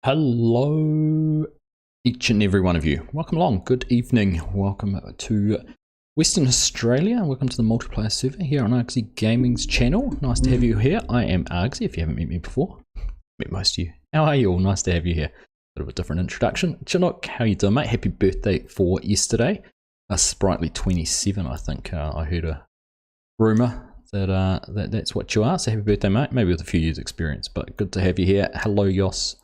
Hello, each and every one of you. Welcome along. Good evening. Welcome to Western Australia. Welcome to the multiplayer server here on Argsy Gaming's channel. Nice to have you here. I am Argsy, if you haven't met me before. Met most of you. How are you all? Nice to have you here. Bit of a different introduction. Chinook, how you doing, mate? Happy birthday for yesterday. A sprightly 27, I think. I heard a rumour that, that's what you are. So happy birthday, mate. Maybe with a few years experience, but good to have you here. Hello, Yos.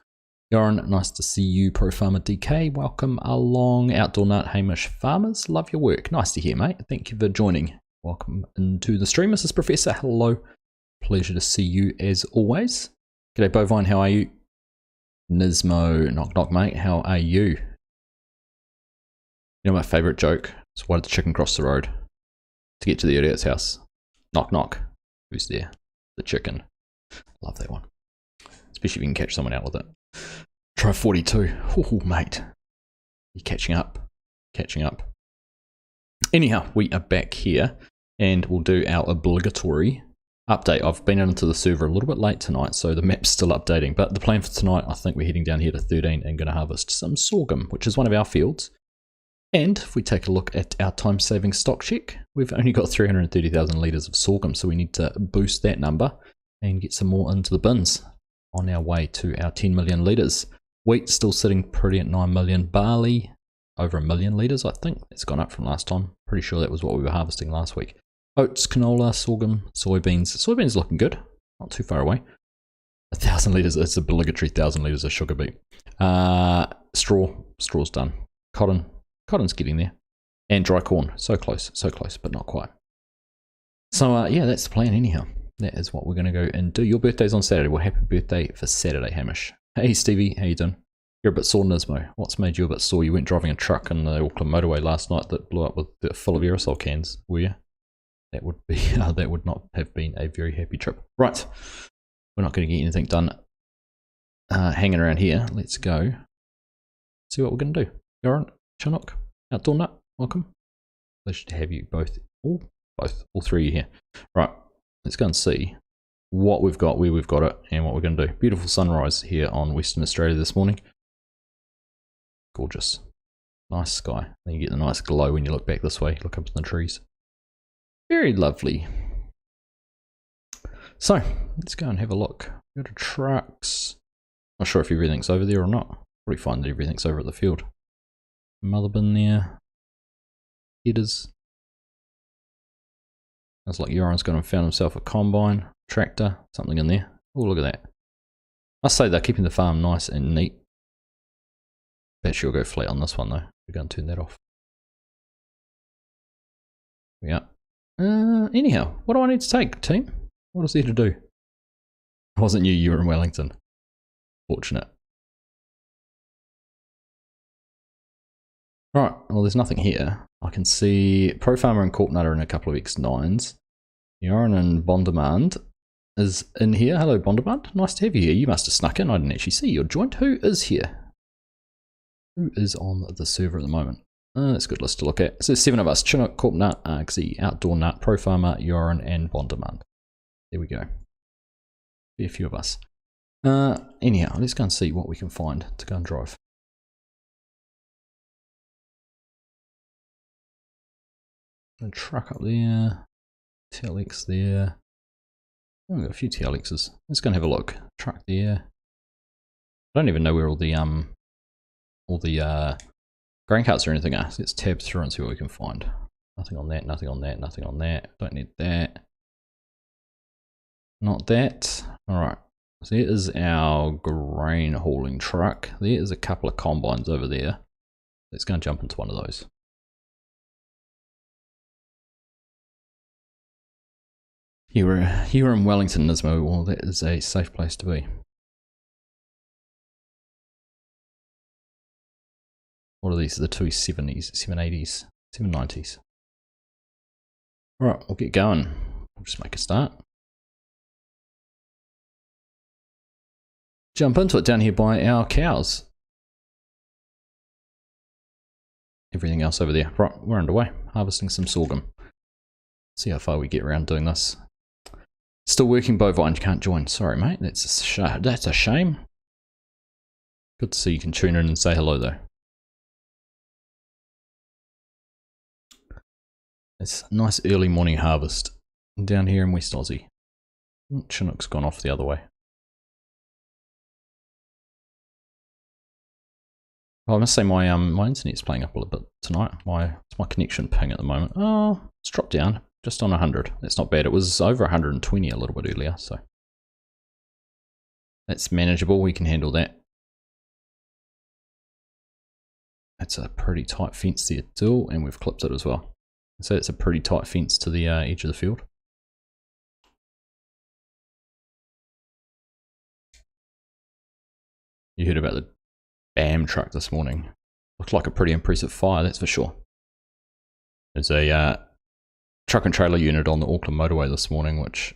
Yoran, nice to see you. Pro Farmer DK, welcome along. Outdoor Nut, Hamish Farmers, love your work. Nice to hear, mate. Thank you for joining. Welcome into the stream, Mrs. Professor. Hello. Pleasure to see you as always. G'day, Bovine, how are you? Nismo, knock knock, mate. How are you? You know my favourite joke? Is why did the chicken cross the road? To get to the idiot's house. Knock knock. Who's there? The chicken. Love that one. Especially if you can catch someone out with it. Try 42. Oh, mate. You're catching up. Catching up. Anyhow, we are back here and we'll do our obligatory update. I've been into the server a little bit late tonight, so the map's still updating. But the plan for tonight, I think we're heading down here to 13 and going to harvest some sorghum, which is one of our fields. And if we take a look at our time-saving stock check, we've only got 330,000 litres of sorghum, so we need to boost that number and get some more into the bins on our way to our 10 million litres. Wheat still sitting pretty at 9 million. Barley, over 1 million litres, I think. It's gone up from last time. Pretty sure that was what we were harvesting last week. Oats, canola, sorghum, soybeans. Soybeans looking good. Not too far away. 1,000 litres. It's obligatory 1,000 litres of sugar beet. Straw's done. Cotton's getting there. And dry corn. So close, but not quite. So yeah, that's the plan anyhow. That is what we're going to go and do. Your birthday's on Saturday. Well, happy birthday for Saturday, Hamish. Hey, Stevie. How you doing? You're a bit sore, Nismo. What's made you a bit sore? You went driving a truck in the Auckland motorway last night that blew up with full of aerosol cans, were you? That would be that would not have been a very happy trip. Right. We're not going to get anything done hanging around here. Let's go see what we're going to do. Yoran, Chinook, Outdoor Nut, welcome. Pleasure to have you both. All three of you here. Right. Let's go and see what we've got, where we've got it, and what we're going to do. Beautiful sunrise here on Western Australia this morning. Gorgeous. Nice sky. Then you get the nice glow when you look back this way, look up in the trees. Very lovely. So, let's go and have a look. Go to trucks. Not sure if everything's over there or not. Probably find that everything's over at the field. Mother bin there. Headers. Looks like Yoran's gone and found himself a combine, tractor, something in there. Oh, look at that. I say they're keeping the farm nice and neat. Bet she'll go flat on this one though. We're going to turn that off. Yeah. Anyhow, what do I need to take, team? What is there to do? It wasn't you were in Wellington. Fortunate. Right, well there's nothing here. I can see Pro Farmer and Corp Nut are in a couple of X9s. Yoran and Bondemand is in here. Hello Bondemand, nice to have you here. You must have snuck in, I didn't actually see your joint. Who is here? Who is on the server at the moment? That's a good list to look at. So 7 of us, Chinook, Corp Nut, Argsy, Outdoor Nut, Pro Farmer, Yoran and Bondemand. There we go. Be a few of us. Anyhow, let's go and see what we can find to go and drive. A truck up there, TLX there. Oh, we've got a few TLXs. Let's go and have a look. Truck there. I don't even know where all the grain carts or anything are. So let's tab through and see what we can find. Nothing on that, nothing on that, nothing on that. Don't need that. Not that. Alright. So there is our grain hauling truck. There is a couple of combines over there. Let's go and jump into one of those. You were in Wellington, Nismo. Well, that is a safe place to be. What are these? The 270s, 780s, 790s. Alright, we'll get going. We'll just make a start. Jump into it down here by our cows. Everything else over there. Right, we're underway. Harvesting some sorghum. See how far we get around doing this. Still working, Bovine, you can't join. Sorry, mate. That's a shame. Good to see you can tune in and say hello though. It's a nice early morning harvest down here in West Aussie. Chinook's gone off the other way. Oh, I must say my internet's playing up a little bit tonight. It's my connection ping at the moment. Oh, it's dropped down just on 100. That's not bad. It was over 120 a little bit earlier, so that's manageable. We can handle that. That's a pretty tight fence there too, and we've clipped it as well. So it's a pretty tight fence to the edge of the field. You heard about the BAM truck this morning. Looked like a pretty impressive fire, that's for sure. There's a truck and trailer unit on the Auckland motorway this morning which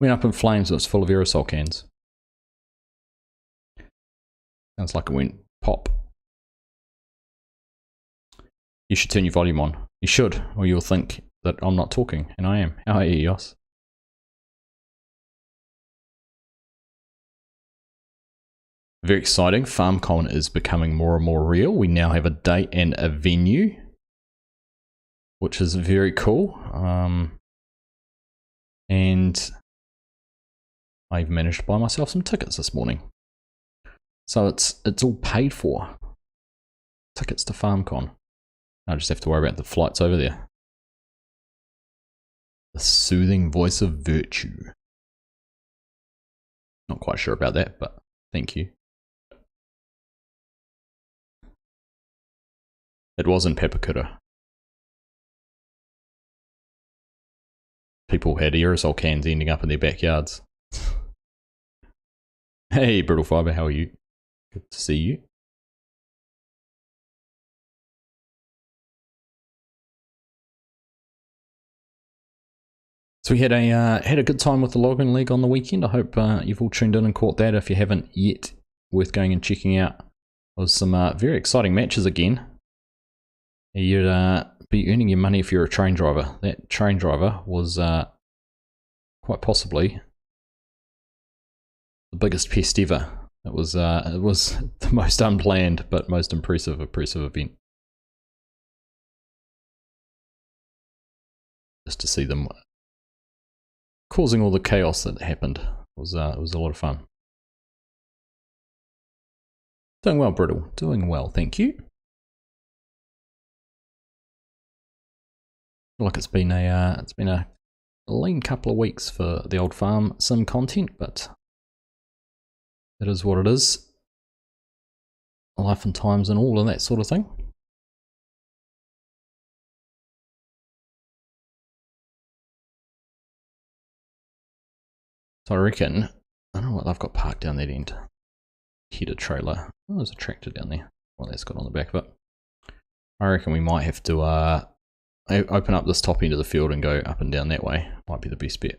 went up in flames. It was full of aerosol cans. Sounds like it went pop. You should turn your volume on. You should, or you'll think that I'm not talking, and I am. How are you, Yos? Very exciting. FarmCon is becoming more and more real. We now have a date and a venue, which is very cool. And I've managed to buy myself some tickets this morning. So it's all paid for. Tickets to FarmCon. I just have to worry about the flights over there. The soothing voice of virtue. Not quite sure about that, but thank you. It was in Papakura. People had aerosol cans ending up in their backyards. Hey, Brittle Fiber, how are you? Good to see you. So we had a good time with the Logging League on the weekend. I hope you've all tuned in and caught that. If you haven't yet, worth going and checking out. There was some very exciting matches again. You'd be earning your money if you're a train driver. That train driver was quite possibly the biggest pest ever. It was the most unplanned but most impressive event. Just to see them causing all the chaos that happened was a lot of fun. Doing well, Brittle. Doing well, thank you. Feel like it's been a lean couple of weeks for the old farm sim content, but it is what it is. Life and times and all of that sort of thing. So I reckon, I don't know what they've got parked down that end. Header trailer. Oh, there's a tractor down there. What that's got on the back of it. I reckon we might have to open up this top end of the field and go up and down that way. Might be the best bet.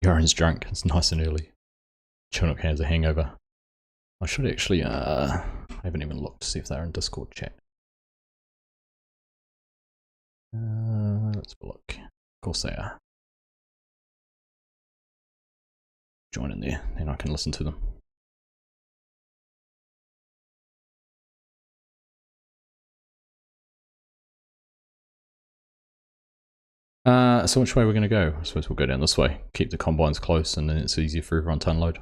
Yaren's drunk. It's nice and early. Chinook has a hangover. I should actually, I haven't even looked to see if they're in Discord chat. Let's have a look. Of course they are. Join in there, then I can listen to them. So which way are we going to go? I suppose we'll go down this way. Keep the combines close and then it's easier for everyone to unload.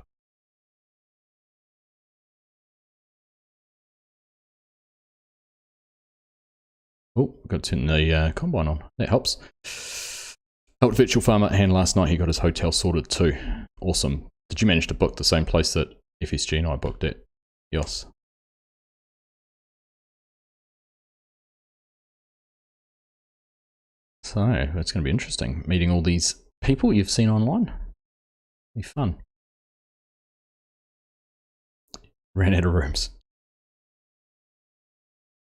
Oh, I've got to turn the combine on. That helps. Helped Virtual Farmer at hand last night. He got his hotel sorted too. Awesome. Did you manage to book the same place that FSG and I booked at? Yes. So, it's going to be interesting. Meeting all these people you've seen online. Be fun. Ran out of rooms.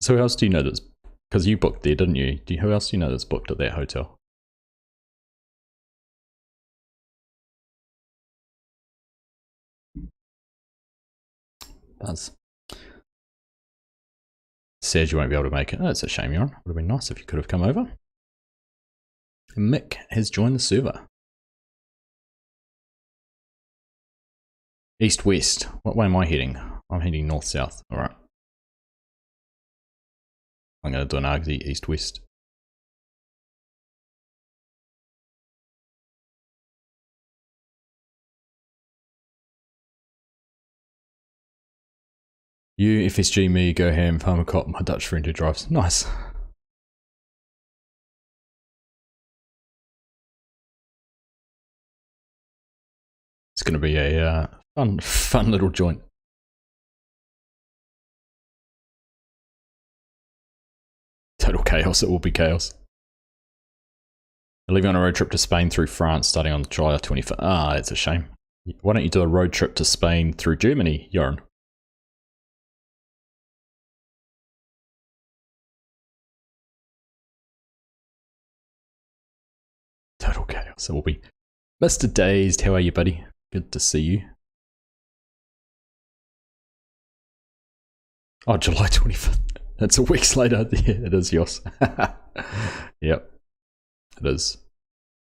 So who else do you know that's... Because you booked there, didn't you? Who else do you know that's booked at that hotel? Buzz. Says you won't be able to make it. Oh, it's a shame, Yaron. Would have been nice if you could have come over. Mick has joined the server. East-west. What way am I heading? I'm heading north-south. Alright. I'm going to do an Argsy east-west. You, FSG, me, go ham, FarmCon, my Dutch friend who drives. Nice. It's going to be a fun little joint. Total chaos, it will be chaos. We're leaving on a road trip to Spain through France starting on July 25th. Ah, it's a shame. Why don't you do a road trip to Spain through Germany, Joran? Total chaos, it will be. Mr. Dazed, how are you, buddy? Good to see you. Oh, July 25th. That's a week later. Yeah, it is, Yoss. Yep. It is.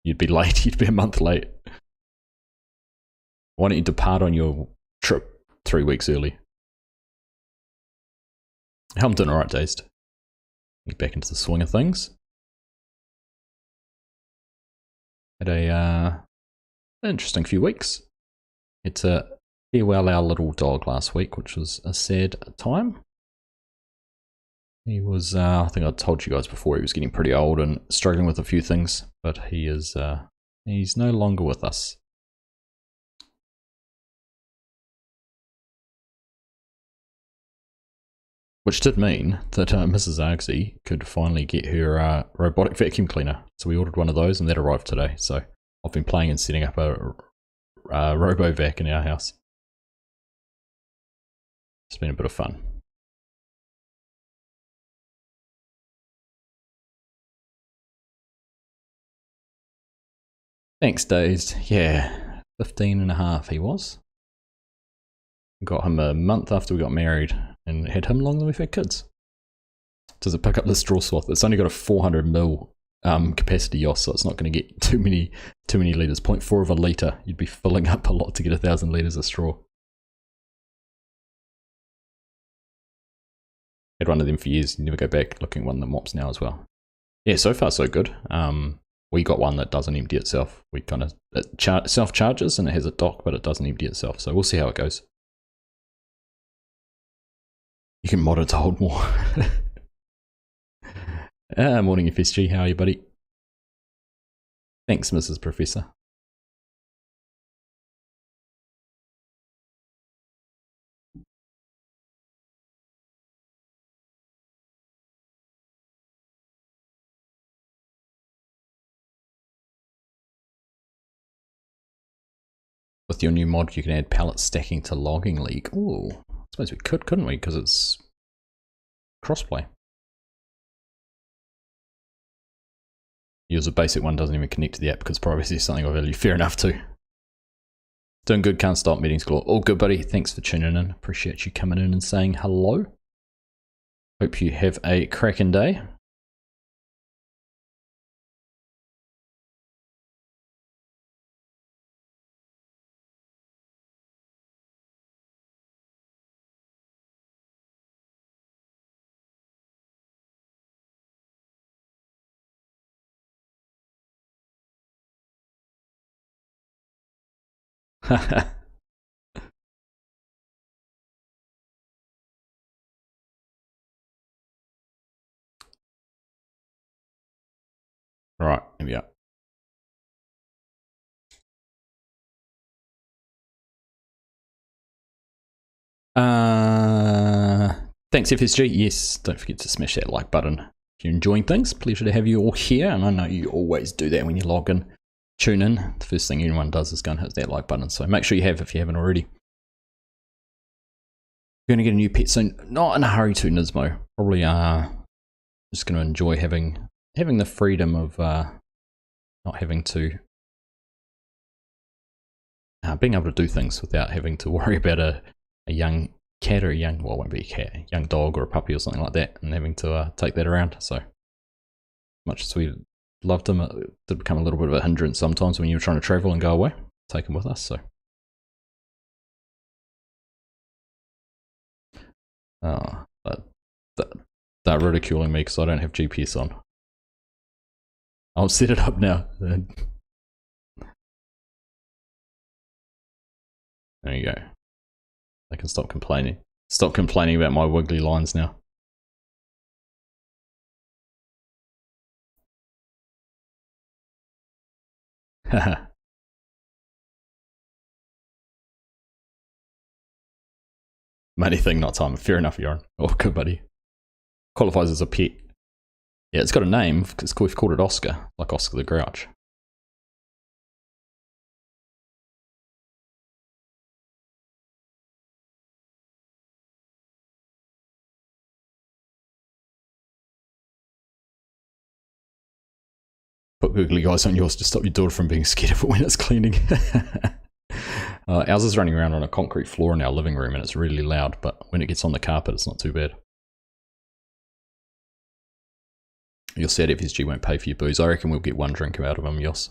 You'd be late. You'd be a month late. Why don't you depart on your trip 3 weeks early? I'm doing alright, Dazed. Get back into the swing of things. Had a interesting few weeks. It's a farewell our little dog last week, which was a sad time. He was, I think I told you guys before, he was getting pretty old and struggling with a few things, but he is, he's no longer with us. Which did mean that Mrs. Argsy could finally get her robotic vacuum cleaner. So we ordered one of those and that arrived today. So I've been playing and setting up a robo-vac in our house. It's been a bit of fun. Thanks, Dazed. Yeah, 15 and a half he was. Got him a month after we got married and had him longer than we've had kids. Does it pick up the straw swath? It's only got a 400ml capacity, Yoss, so it's not going to get too many litres. 0.4 of a litre. You'd be filling up a lot to get 1,000 litres of straw. Had one of them for years. You never go back. Looking at one that mops now as well. Yeah, so far so good. We got one that doesn't empty itself. We kind of self-charges and it has a dock, but it doesn't empty itself. So we'll see how it goes. You can mod it to hold more. Morning, FSG. How are you, buddy? Thanks, Mrs. Professor. With your new mod, you can add pallet stacking to Logging League. Ooh, I suppose we could, couldn't we? Because it's crossplay. Use a basic one, doesn't even connect to the app because privacy is something I value. Fair enough too. Doing good, can't stop, meetings galore. All good, buddy. Thanks for tuning in. Appreciate you coming in and saying hello. Hope you have a cracking day. Right, here we are. Thanks, FSG. Yes, don't forget to smash that like button. If you're enjoying things, pleasure to have you all here. And I know you always do that when you log in. Tune in. The first thing anyone does is go and hit that like button. So make sure you have if you haven't already. You're going to get a new pet soon. Not in a hurry to, Nismo. Probably just going to enjoy having the freedom of not having to being able to do things without having to worry about a young cat or a young, well, it won't be a cat, a young dog or a puppy or something like that, and having to take that around. So much as we loved him, it did become a little bit of a hindrance sometimes when you were trying to travel and go away. Take him with us. So Oh, they're ridiculing me because I don't have GPS on. I'll set it up now. There you go. I can stop complaining. Stop complaining about my wiggly lines now. Haha. Money thing, not time. Fair enough, Yoran. Oh, good buddy. Qualifies as a pet. Yeah, it's got a name. We've called it Oscar, like Oscar the Grouch. Put googly eyes on yours to stop your daughter from being scared of it when it's cleaning. Ours is running around on a concrete floor in our living room and it's really loud, but when it gets on the carpet, it's not too bad. You're sad FSG won't pay for your booze. I reckon we'll get one drink out of him, Yoss.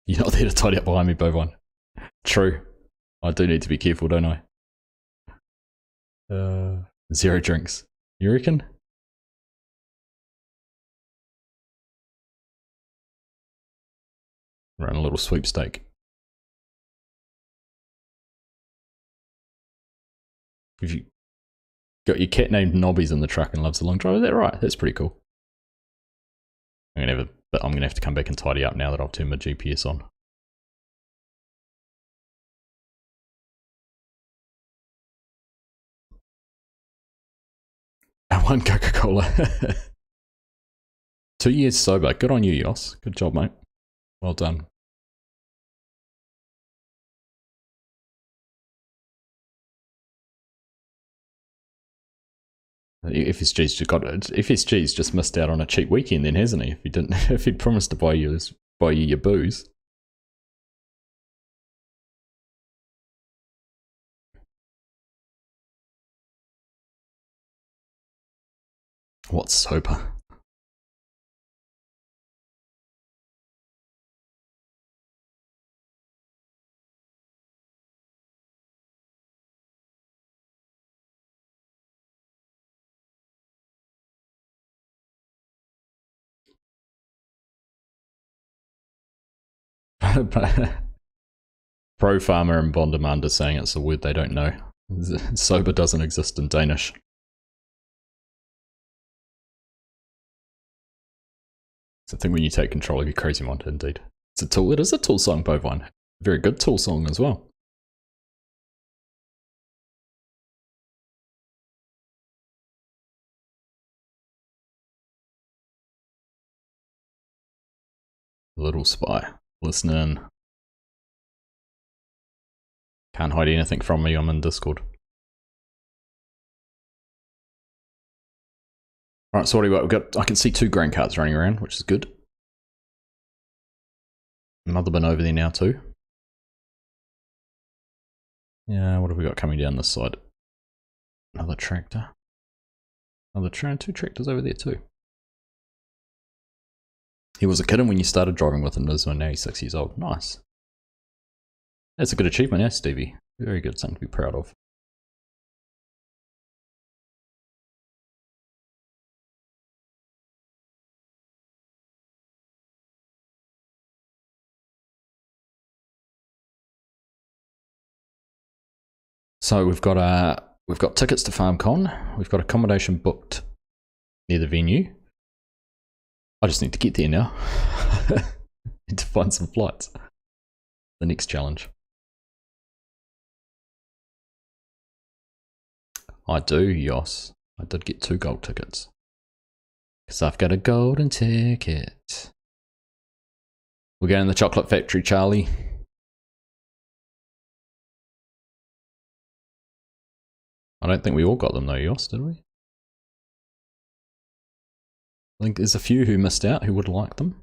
You're not there to tidy up behind me, bovine. True. I do need to be careful, don't I? 0 drinks. You reckon? Run a little sweepstake. Have you got your cat named Nobbies in the truck and loves the long drive? Is that right? That's pretty cool. I'm gonna have to come back and tidy up now that I've turned my GPS on. One Coca-Cola. 2 years sober. Good on you, Yoss. Good job, mate. Well done. FSG's just missed out on a cheap weekend then, hasn't he? If he'd promised to buy you your booze. What's sober? Pro Farmer and Bondemand are saying it's a word they don't know. Sober doesn't exist in Danish. It's a thing when you take control of your crazy mind, indeed. It's a tool. It is a tool song, bovine. Very good tool song as well. Little spy. Listening. Can't hide anything from me, I'm in Discord. Alright, so what do we got? I can see 2 grain carts running around, which is good. Another bin over there now too. Yeah, what have we got coming down this side? Another tractor. Another 2 tractors over there too. He was a kitten when you started driving with him, and now he's 6 years old. Nice. That's a good achievement, yeah, Stevie. Very good, something to be proud of. So we've got tickets to FarmCon. We've got accommodation booked near the venue. I just need to get there now. Need to find some flights. The next challenge. I do, Yoss. I did get 2 gold tickets. Because I've got a golden ticket. We're going to the chocolate factory, Charlie. I don't think we all got them though, Yoss, did we? I think there's a few who missed out who would like them.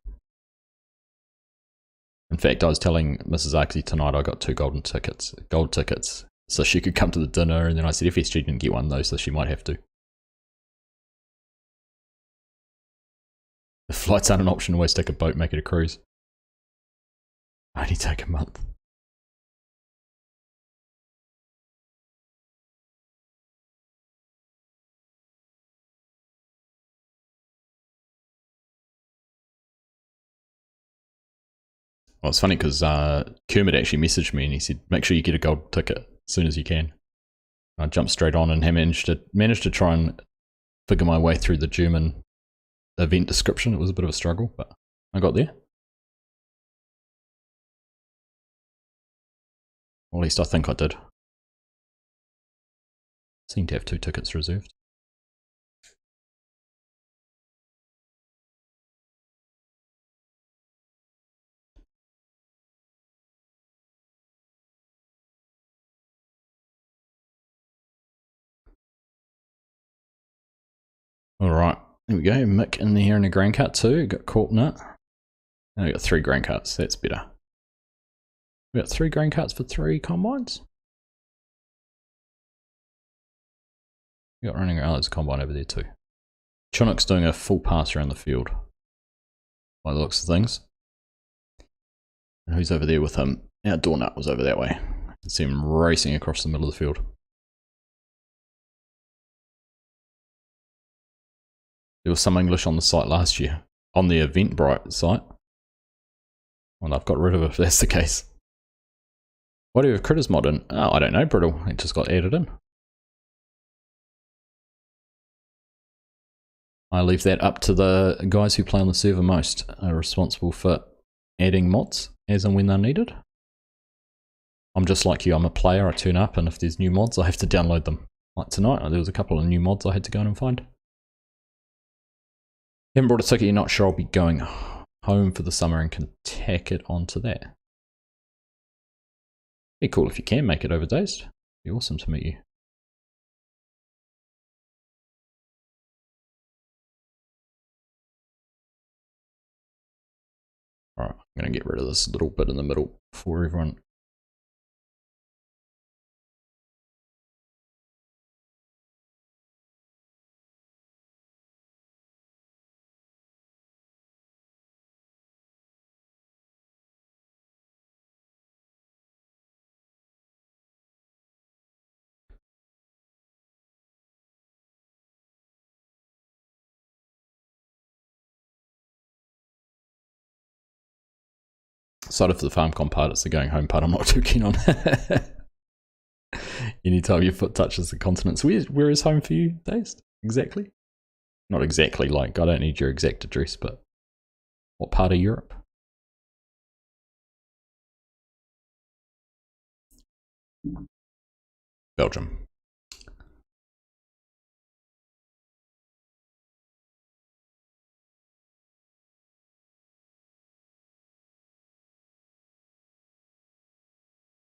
In fact, I was telling Mrs. Argsy tonight I got 2 gold tickets, so she could come to the dinner, and then I said FSG didn't get one though, so she might have to. If flights aren't an option, always take a boat, make it a cruise. Only take a month. Well, it's funny because Kermit actually messaged me and he said, make sure you get a gold ticket as soon as you can. I jumped straight on and managed to try and figure my way through the German event description. It was a bit of a struggle, but I got there. Or at least I think I did. Seem to have 2 tickets reserved. Alright, there we go. Mick in here in a grain cart too. Got caught in it. And I got 3 grain carts. That's better. We got 3 grain carts for 3 combines. We got running around. There's a combine over there too. Chinook's doing a full pass around the field by the looks of things. And who's over there with him? Our Doornut was over that way. I can see him racing across the middle of the field. There was some English on the site last year, on the Eventbrite site. Well, I've got rid of it if that's the case. Why do you have Critters mod in? Oh, I don't know, Brittle. It just got added in. I leave that up to the guys who play on the server most, are responsible for adding mods as and when they're needed. I'm just like you, I'm a player, I turn up and if there's new mods I have to download them. Like tonight, there was a couple of new mods I had to go in and find. Haven't brought a ticket, you're not sure I'll be going home for the summer and can tack it onto that. Be cool if you can make it over days. Be awesome to meet you. Alright, I'm going to get rid of this little bit in the middle for everyone. Excited for the FarmCon part, it's the going home part I'm not too keen on. Anytime your foot touches the continent. So where is home for you, Dazed? Exactly? Not exactly, like, I don't need your exact address, but what part of Europe? Belgium.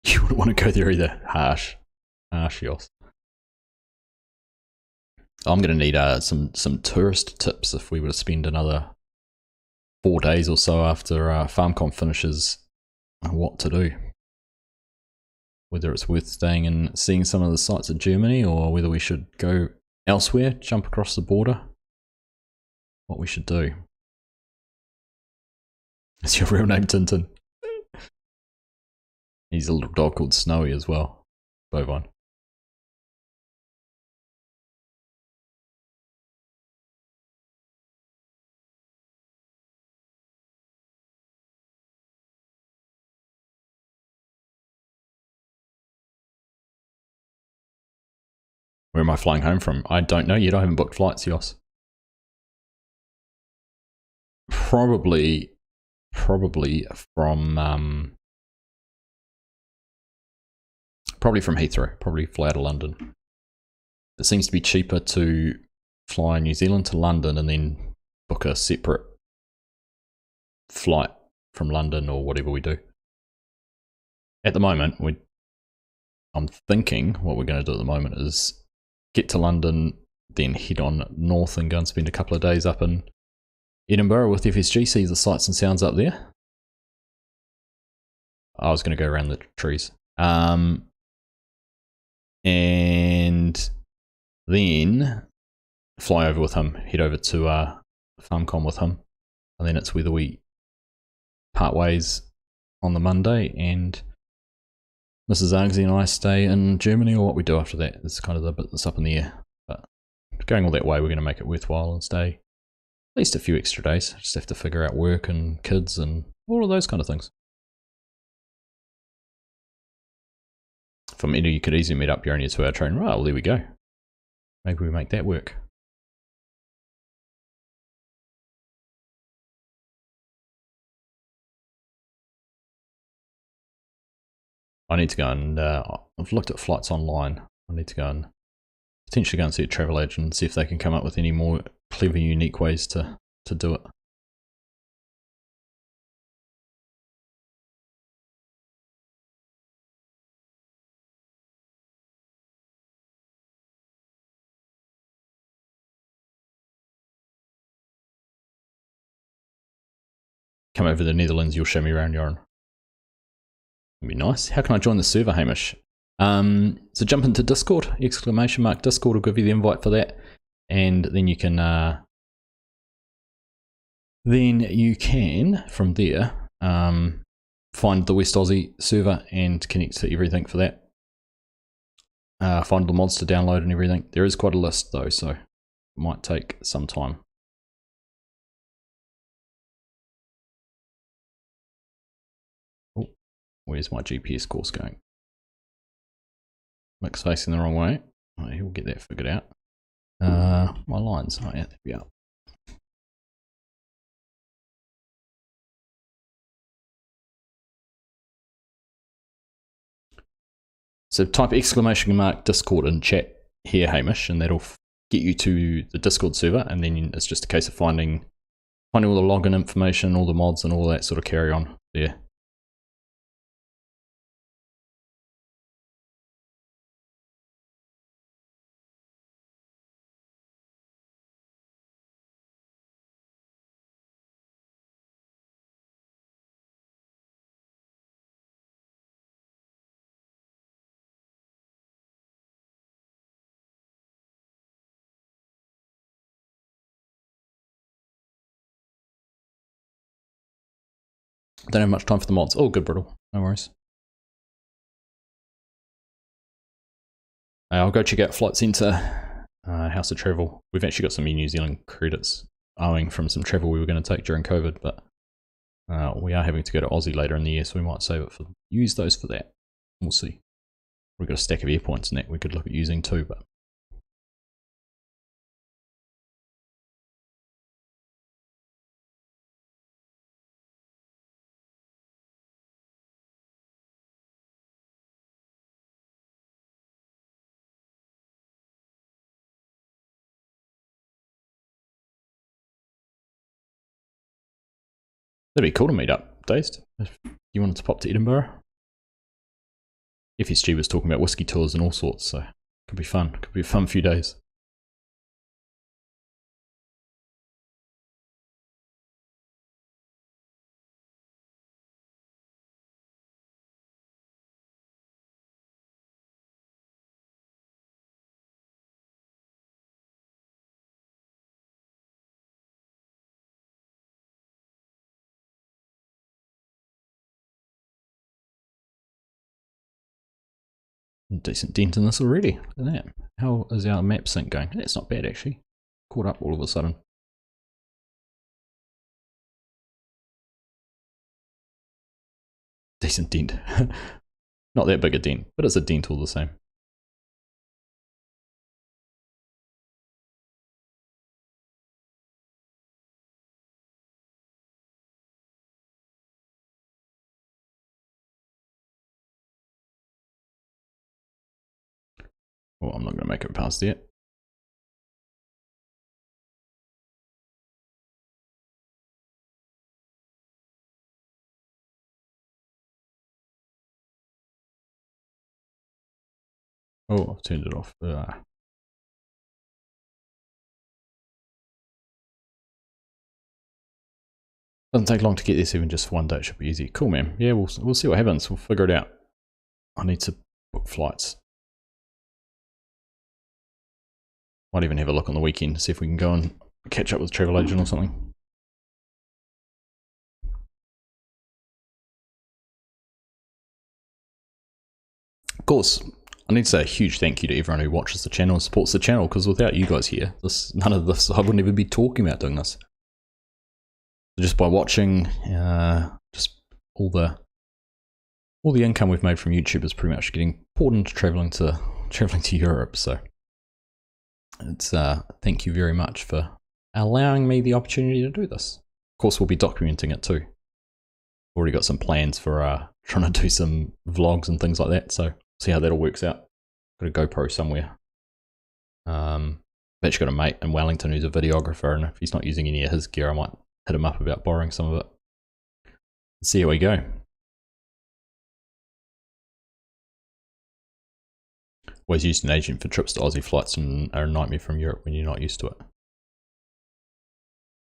You wouldn't want to go there either. Harsh. Harsh, yes. I'm going to need some tourist tips if we were to spend another 4 days or so after FarmCon finishes. What to do. Whether it's worth staying and seeing some of the sites of Germany or whether we should go elsewhere, jump across the border. What we should do. Is your real name Tintin? He's a little dog called Snowy as well. Bovine. Where am I flying home from? I don't know yet. I haven't booked flights, Yos. Probably from Heathrow. Probably fly out of London. It seems to be cheaper to fly New Zealand to London and then book a separate flight from London or whatever we do. At the moment, I'm thinking what we're going to do at the moment is get to London, then head on north and go and spend a couple of days up in Edinburgh with FSG, see the sights and sounds up there. I was going to go around the trees. And then fly over with him, head over to FarmCon with him, and then it's whether we part ways on the Monday and Mrs. Argsy and I stay in Germany, or what we do after that. It's kind of the bit that's up in the air. But going all that way, we're going to make it worthwhile and stay at least a few extra days. Just have to figure out work and kids and all of those kind of things. From Edo, you could easily meet up. You're only a 2-hour train. Right, well, there we go. Maybe we make that work. I need to go and I've looked at flights online. I need to go and potentially go and see a travel agent and see if they can come up with any more clever, unique ways to do it. Come over to the Netherlands, you'll show me around, Joran. It'd be nice. How can I join the server, Hamish? So jump into Discord, exclamation mark Discord will give you the invite for that. And then you can from there find the West Aussie server and connect to everything for that. Find the mods to download and everything. There is quite a list though, so it might take some time. Oh, where's my GPS course going? Mick's facing the wrong way. Oh, he'll get that figured out. My lines. Oh yeah, there we are. So type exclamation mark Discord in chat here, Hamish, and that'll get you to the Discord server, and then it's just a case of finding all the login information, all the mods and all that sort of carry on there. Don't have much time for the mods. Oh, good, Brittle. No worries. I'll go check out Flight Centre, House of Travel. We've actually got some New Zealand credits owing from some travel we were going to take during COVID, but we are having to go to Aussie later in the year, so we might save it for use those for that. We'll see. We've got a stack of air points and that we could look at using too, but that'd be cool to meet up, Dazed. If you wanted to pop to Edinburgh. FSG was talking about whiskey tours and all sorts, so could be fun. Could be a fun few days. Decent dent in this already. Look at that. How is our map sync going? That's not bad actually. Caught up all of a sudden. Decent dent. Not that big a dent, but it's a dent all the same. Well, I'm not going to make it past yet. Oh, I've turned it off. Doesn't take long to get this, even just for one day. It should be easy. Cool, man. Yeah, we'll see what happens. We'll figure it out. I need to book flights. Might even have a look on the weekend to see if we can go and catch up with a travel agent or something. Of course, I need to say a huge thank you to everyone who watches the channel and supports the channel, because without you guys here, none of this, I wouldn't even be talking about doing this. Just by watching, just all the all the income we've made from YouTube is pretty much getting poured into traveling to Europe. So it's thank you very much for allowing me the opportunity to do this. Of course, we'll be documenting it too. Already got some plans for trying to do some vlogs and things like that. So see how that all works out. Got a GoPro somewhere. I've actually got a mate in Wellington who's a videographer, and if he's not using any of his gear, I might hit him up about borrowing some of it. Let's see how we go. Always used an agent for trips to Aussie flights and are a nightmare from Europe when you're not used to it.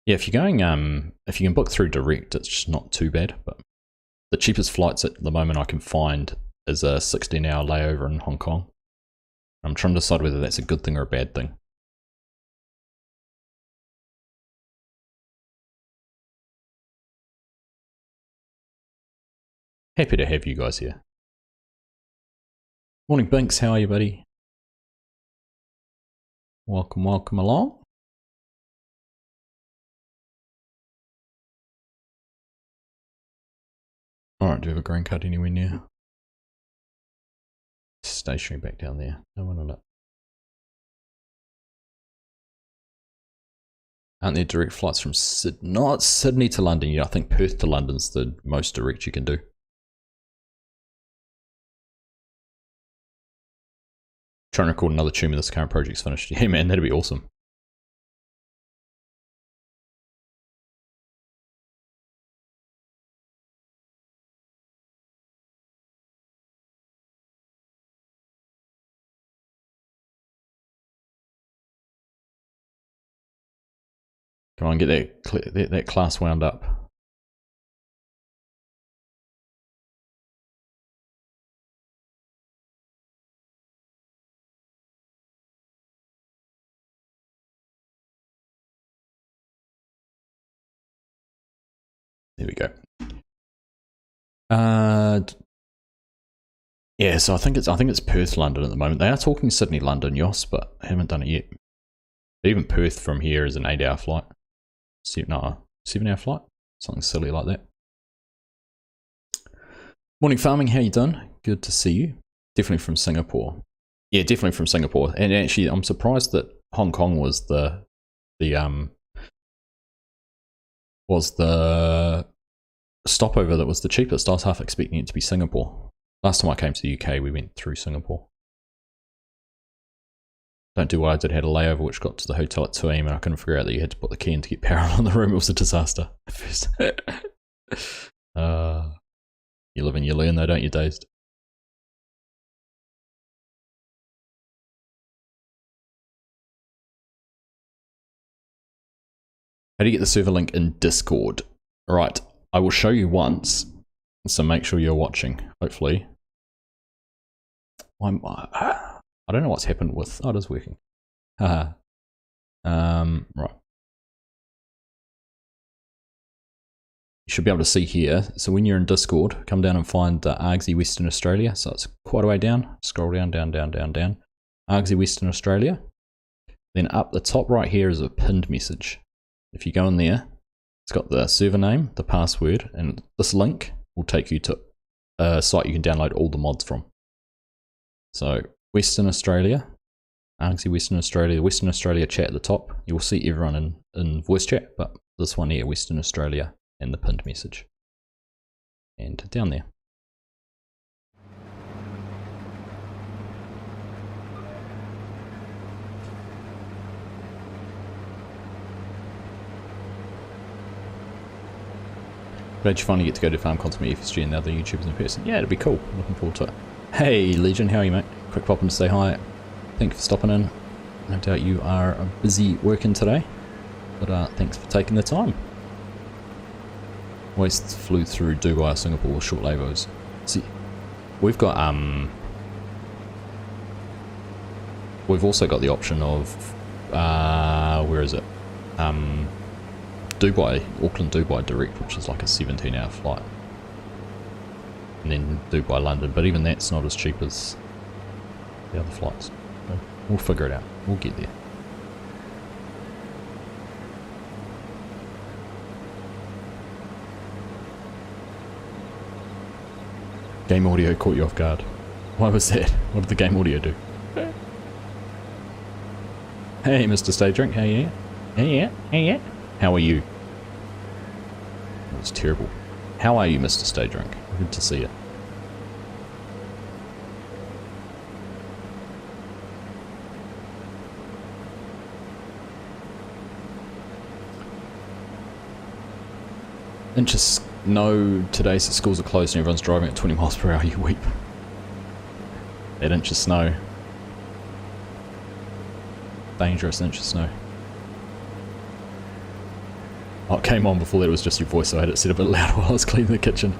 Yeah, if you're going, if you can book through direct, it's just not too bad. But the cheapest flights at the moment I can find is a 16-hour layover in Hong Kong. I'm trying to decide whether that's a good thing or a bad thing. Happy to have you guys here. Morning, Binks. How are you, buddy? Welcome, welcome along. Alright, do you have a green card anywhere near? Stationary back down there. No one on it. Aren't there direct flights from Sydney? Not Sydney to London. Yeah, I think Perth to London's the most direct you can do. Trying to record another tune when this current project's finished. Yeah, man, that'd be awesome. Come on, get that class wound up. There we go. Yeah, so I think it's Perth, London at the moment. They are talking Sydney, London, Yoss, but I haven't done it yet. Even Perth from here is an 8-hour flight. 7-hour flight, something silly like that. Morning, farming. How you doing? Good to see you. Definitely from Singapore. Yeah, definitely from Singapore. And actually, I'm surprised that Hong Kong was the stopover that was the cheapest. I was half expecting it to be Singapore. Last time I came to the UK, we went through Singapore. Don't do what I did, had a layover which got to the hotel at 2 AM and I couldn't figure out that you had to put the key in to get power on the room. It was a disaster at first. You live and you learn though, don't you, Dazed? How do you get the server link in Discord? Right, I will show you once, so make sure you're watching, hopefully. I don't know what's happened with... Oh, it is working. Haha. Right. You should be able to see here. So when you're in Discord, come down and find Argsy Western Australia. So it's quite a way down. Scroll down, down, down, down, down. Argsy Western Australia. Then up the top right here is a pinned message. If you go in there, it's got the server name, the password, and this link will take you to a site you can download all the mods from. So Western Australia, Argsy Western Australia, the Western Australia chat at the top. You will see everyone in voice chat, but this one here, Western Australia, and the pinned message. And down there. Glad you finally get to go to FarmCon to meet FSG and the other YouTubers in person. Yeah, it'd be cool. Looking forward to it. Hey, Legion, how are you, mate? Quick pop in to say hi. Thank you for stopping in. No doubt you are busy working today, but thanks for taking the time. Always flew through Dubai or Singapore with short layovers. See, we've got we've also got the option of where is it? Dubai, Auckland Dubai direct, which is like a 17-hour flight, and then Dubai London, but even that's not as cheap as the other flights. So we'll figure it out. We'll get there. Game audio caught you off guard. Why was that? What did the game audio do? Hey, Mr. Stay Drink, how are you? Hey, how are you? That was terrible. How are you, Mr. Stay Drink? Good to see you. Inches no, today since schools are closed and everyone's driving at 20 miles per hour, you weep. That inch of snow. Dangerous inch of snow. Oh, it came on before that, it was just your voice, so I had it set a bit louder while I was cleaning the kitchen.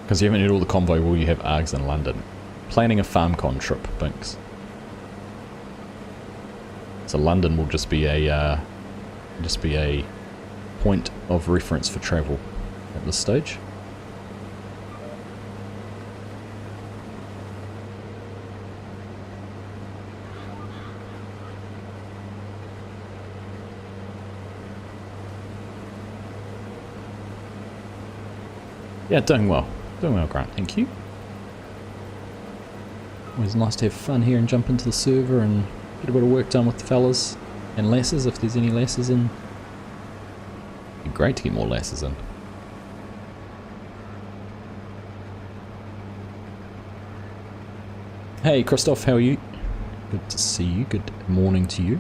Because you haven't had all the convoy, will you have Args in London? Planning a FarmCon trip, Binks. So London will just be a point of reference for travel at this stage. Yeah, doing well. Doing well, Grant, thank you. Always nice to have fun here and jump into the server and get a bit of work done with the fellas and lasses, if there's any lasses in. It'd be great to get more lasses in. Hey, Christoph, how are you? Good to see you. Good morning to you.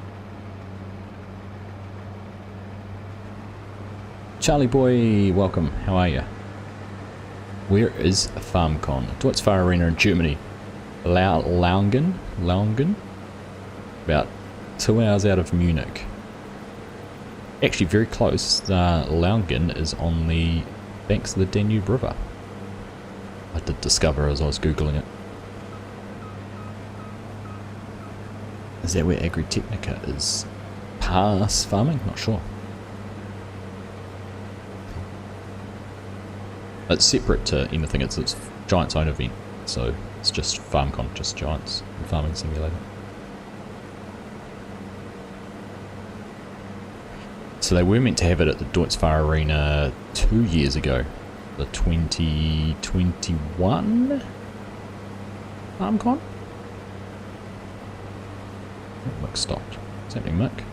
Charlie boy, welcome. How are you? Where is FarmCon? Deutsfar Arena in Germany. Laungen? About 2 hours out of Munich. Actually very close. Laungen is on the banks of the Danube River. I did discover as I was googling it. Is that where Agritechnica is? Past farming? Not sure. It's separate to anything, it's Giants' own event, so it's just FarmCon, just Giants and Farming Simulator. So they were meant to have it at the Deutsfar Arena 2 years ago, the 2021 FarmCon? Mick stopped. What's happening, Mick?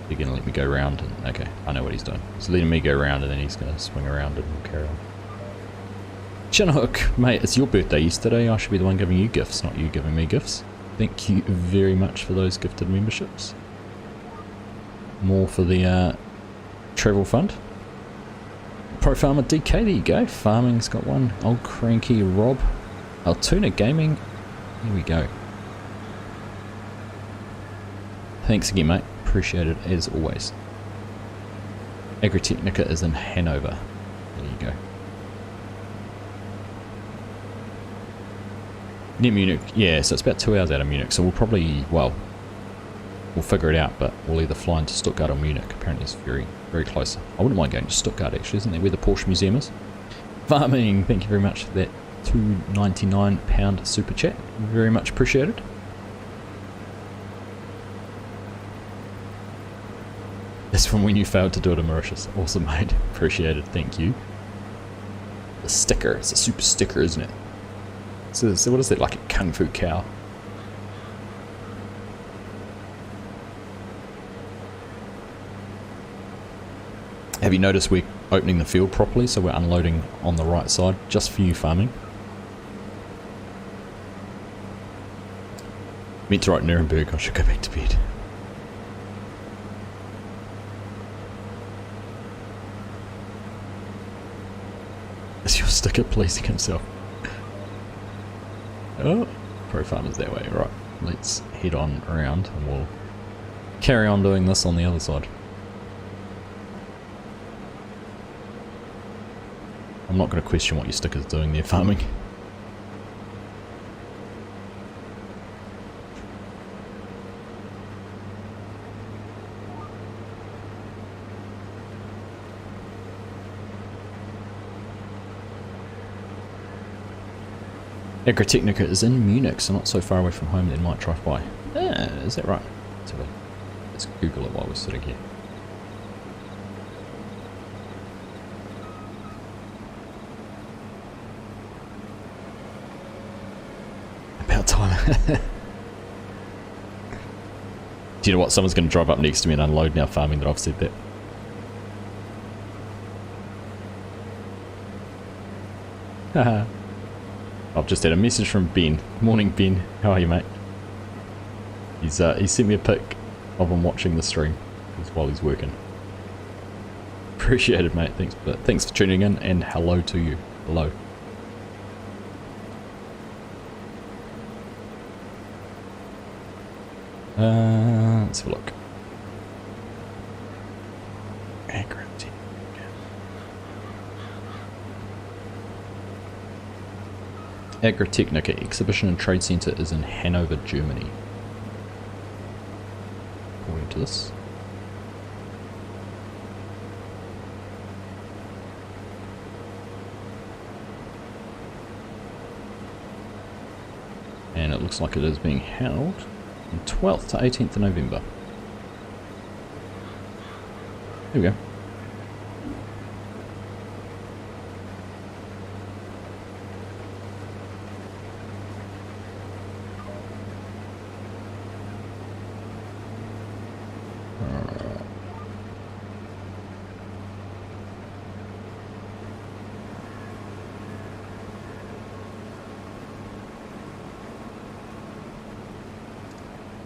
You're going to let me go round and... Okay, I know what he's doing. He's letting me go round and then he's going to swing around and we'll carry on. Chinook, mate, it's your birthday yesterday. I should be the one giving you gifts, not you giving me gifts. Thank you very much for those gifted memberships. More for the travel fund. Pro Farmer DK, there you go. Farming's got one. Old Cranky Rob. Altoona Gaming. Here we go. Thanks again, mate. Appreciate it as always. Agritechnica is in Hanover. There you go. Near Munich, yeah, so it's about 2 hours out of Munich, so we'll probably, well, we'll figure it out, but we'll either fly into Stuttgart or Munich. Apparently it's very, very close. I wouldn't mind going to Stuttgart actually, isn't that where the Porsche Museum is? Farming, thank you very much for that £2.99 super chat. Very much appreciated. That's from when you failed to do it in Mauritius. Awesome, mate. Appreciate it. Thank you. The sticker. It's a super sticker, isn't it? So what is it, like a kung fu cow? Have you noticed we're opening the field properly, so we're unloading on the right side, just for you farming? Meant to write Nuremberg. I should go back to bed. Is your sticker pleasing himself? Oh, Pro Farmer's that way. Right, let's head on around and we'll carry on doing this on the other side. I'm not going to question what your sticker's doing there, farming. Agritechnica is in Munich, so not so far away from home that might drive by. Ah, is that right? Let's Google it while we're sitting here. time. Do you know what? Someone's going to drive up next to me and unload now farming that I've said that. Haha. I've just had a message from Ben. Morning, Ben. How are you, mate? He sent me a pic of him watching the stream while he's working. Appreciate it, mate. Thanks for tuning in, and hello to you. Hello. Let's have a look. Agritechnica Exhibition and Trade Centre is in Hanover, Germany. According to this. And it looks like it is being held on 12th to 18th of November. Here we go.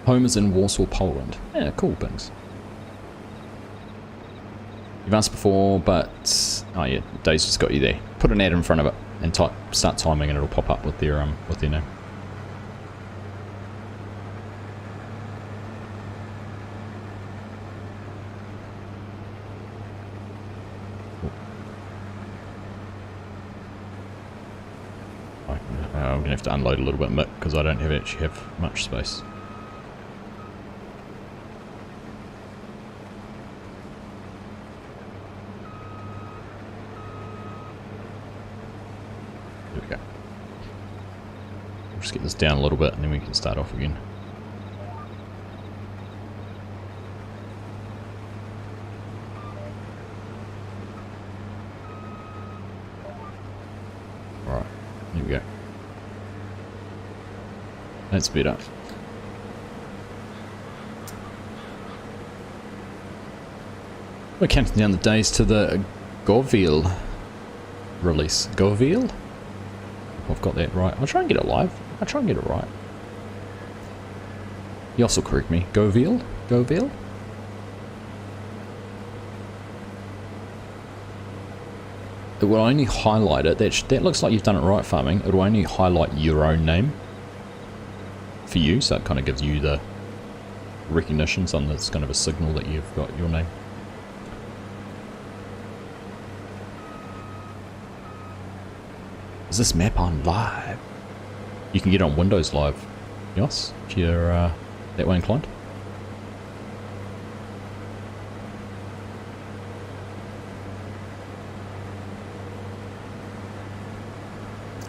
Home is in Warsaw, Poland. Yeah, cool, thanks. You've asked before, but... oh yeah, Dave's just got you there. Put an ad in front of it and start timing and it'll pop up with their name. I'm going to have to unload a little bit, Mick, because I don't actually have much space. There we go. We'll just get this down a little bit and then we can start off again. Alright, here we go. That's better. We're counting down the days to the Govil release. Govil? I've got that right. I'll try and get it live. I'll try and get it right. You also correct me. Govil? Govil? It will only highlight it. That looks like you've done it right, farming. It will only highlight your own name for you, so it kind of gives you the recognition, something that's kind of a signal that you've got your name. Is this map on live? You can get on Windows Live. Yes, if you're that way inclined.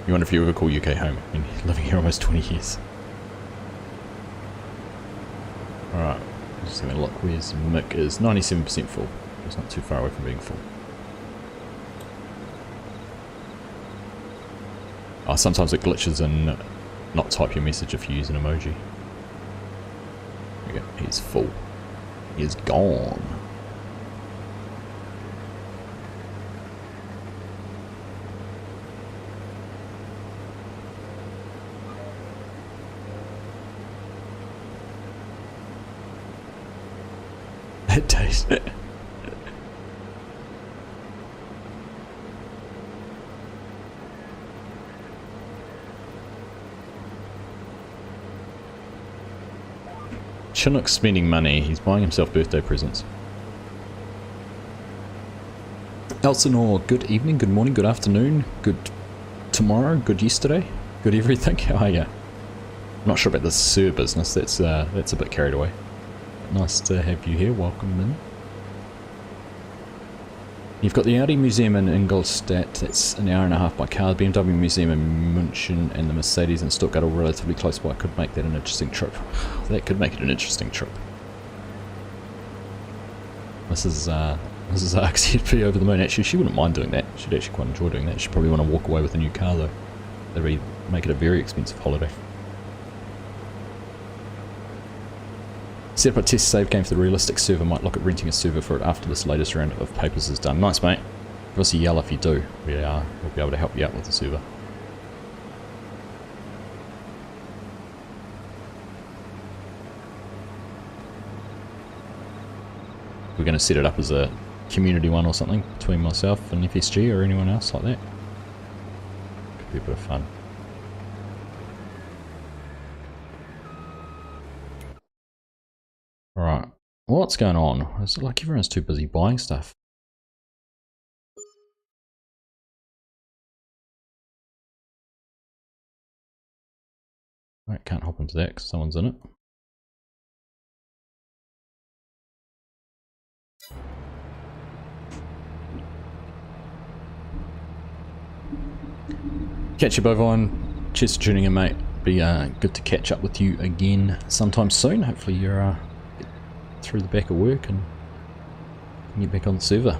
You wonder if you ever call UK home. I mean, living here almost 20 years. Alright, just having a look. Where's Mick? Is 97% full. It's not too far away from being full. Oh, sometimes it glitches and not type your message if you use an emoji. There we go. He's full. He is gone. It tastes it. Chinook's spending money. He's buying himself birthday presents. Elsinore, good evening, good morning, good afternoon, good tomorrow, good yesterday, good everything. How are you? I'm not sure about the Sir business. That's a bit carried away. Nice to have you here. Welcome in. You've got the Audi Museum in Ingolstadt. That's an hour and a half by car. The BMW Museum in München and the Mercedes in Stuttgart are relatively close by. Could make that an interesting trip. That could make it an interesting trip. This is Argsy over the moon. Actually, she wouldn't mind doing that. She'd actually quite enjoy doing that. She'd probably want to walk away with a new car though. That'd make it a very expensive holiday. Set up a test save game for the realistic server. Might look at renting a server for it after this latest round of papers is done. Nice, mate. Give us a yell if you do. We'll be able to help you out with the server. We're going to set it up as a community one or something between myself and FSG or anyone else like that. Could be a bit of fun. Alright, what's going on? Is it like everyone's too busy buying stuff? I can't hop into that because someone's in it. Catch you, Bovine. Cheers for tuning in, mate. Be good to catch up with you again sometime soon. Hopefully you're through the back of work and get back on the server.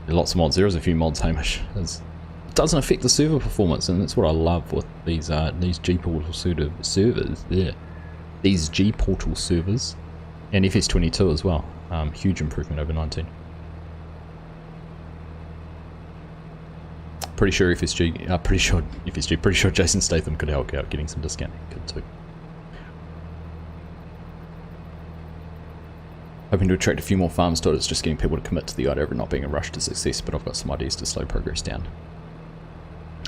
There are lots of mods. There is a few mods, Hamish. It doesn't affect the server performance, and that's what I love with these G-Portal servers. Yeah, these G-Portal servers and FS22 as well. Huge improvement over 19. Pretty sure Jason Statham could help out getting some discount. Could too. Hoping to attract a few more farms to it. It's just getting people to commit to the idea of it not being a rush to success, but I've got some ideas to slow progress down.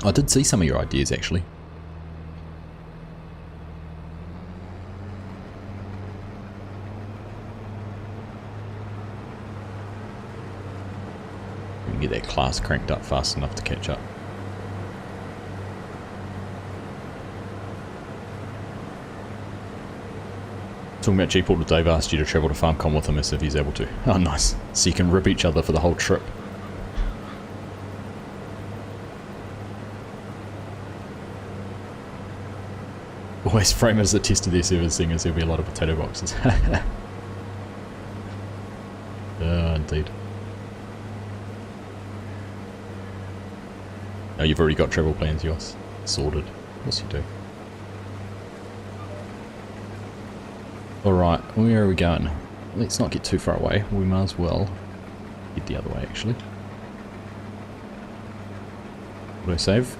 I did see some of your ideas actually. We can get that class cranked up fast enough to catch up. Talking about G-Portal, Dave asked you to travel to FarmCon with him as if he's able to. Oh, nice. So you can rip each other for the whole trip. Always frame as a test of their servers, seeing as there'll be a lot of potato boxes. Indeed. Oh, you've already got travel plans, yours sorted. Yes, you do. Alright, where are we going? Let's not get too far away. We might as well get the other way, actually. What do I save?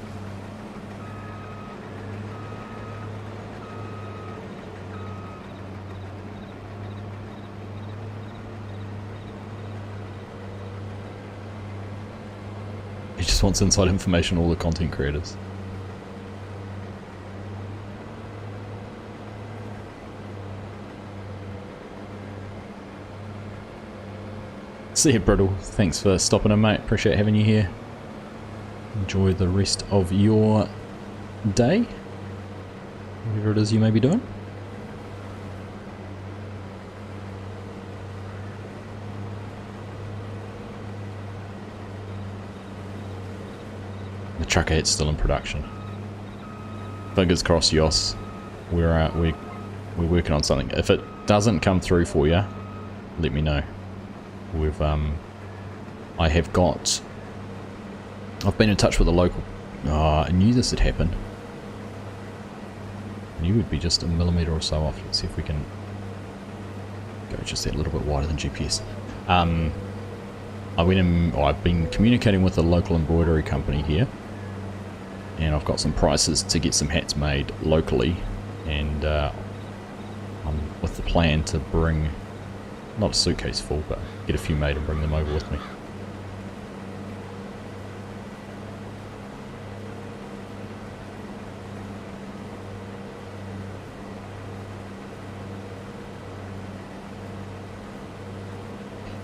He just wants inside information on all the content creators. See you, Brittle. Thanks for stopping in, mate. Appreciate having you here. Enjoy the rest of your day. Whatever it is you may be doing. The trucker hit's still in production. Fingers crossed, Yoss. We're working on something. If it doesn't come through for you, let me know. I've been in touch with a local. I knew this would happen. I knew we'd be just a millimetre or so off. Let's see if we can go just that little bit wider than GPS. I've been communicating with a local embroidery company here, and I've got some prices to get some hats made locally, and I'm with the plan to bring, not a suitcase full, but get a few made and bring them over with me.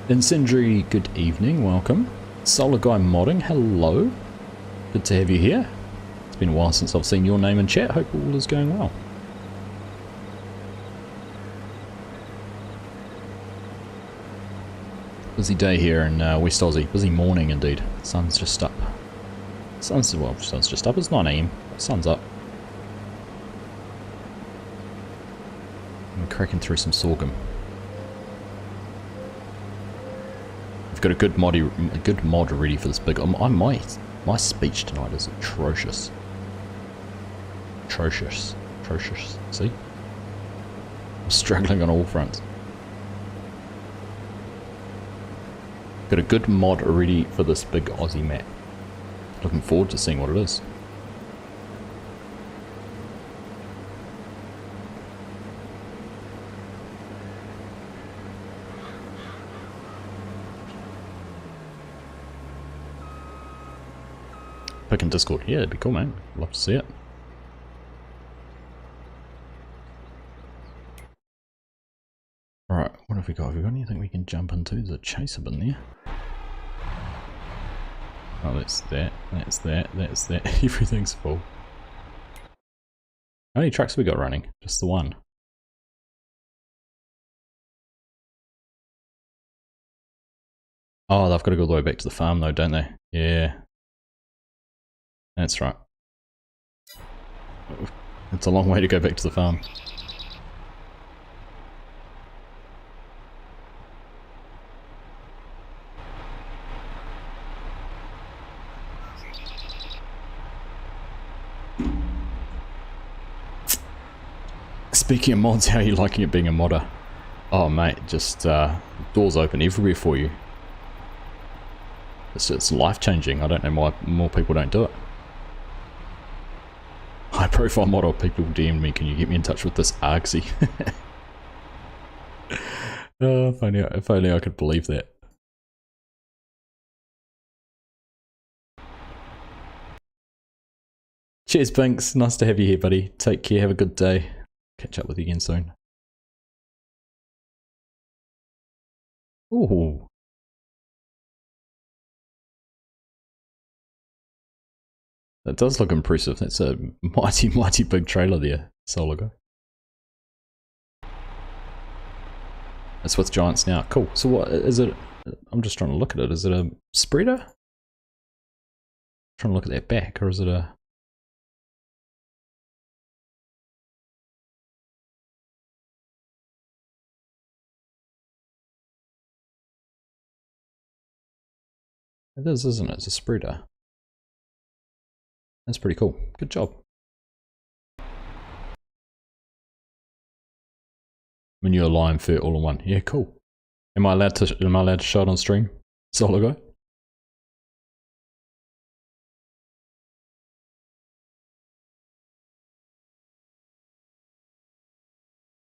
Incendiary, good evening, welcome. Solar Guy Modding, hello. Good to have you here. It's been a while since I've seen your name in chat. Hope all is going well. Busy day here in West Aussie. Busy morning indeed. Sun's just up. Sun's just up. It's 9 AM. Sun's up. I'm cracking through some sorghum. I've got a good mod ready for this big. My speech tonight is atrocious. Atrocious. Atrocious. See? I'm struggling on all fronts. Got a good mod already for this big Aussie map. Looking forward to seeing what it is. Pick in Discord. Yeah, it'd be cool, man. Love to see it. Alright, what have we got? Have we got anything we can jump into? There's a chaser bin there. Oh, that's that, that's that, that's that. Everything's full. How many trucks have we got running? Just the one. Oh, they've got to go all the way back to the farm though, don't they? Yeah. That's right. It's a long way to go back to the farm. Speaking of mods, how are you liking it being a modder? Oh mate, just doors open everywhere for you. It's life-changing. I don't know why more people don't do it. High profile model, people DM me, can you get me in touch with this Argsy? Oh, if only I could believe that. Cheers Binks, nice to have you here buddy. Take care, have a good day. Catch up with you again soon. Ooh. That does look impressive. That's a mighty, mighty big trailer there, Solar Guy. It's with giants now. Cool. So what is it? I'm just trying to look at it. Is it a spreader? I'm trying to look at that back, or is it a... It is, isn't it? It's a spreader. That's pretty cool. Good job. Manure, lime, fur, all in one. Yeah, cool. Am I allowed to show it on stream? Solar Guy?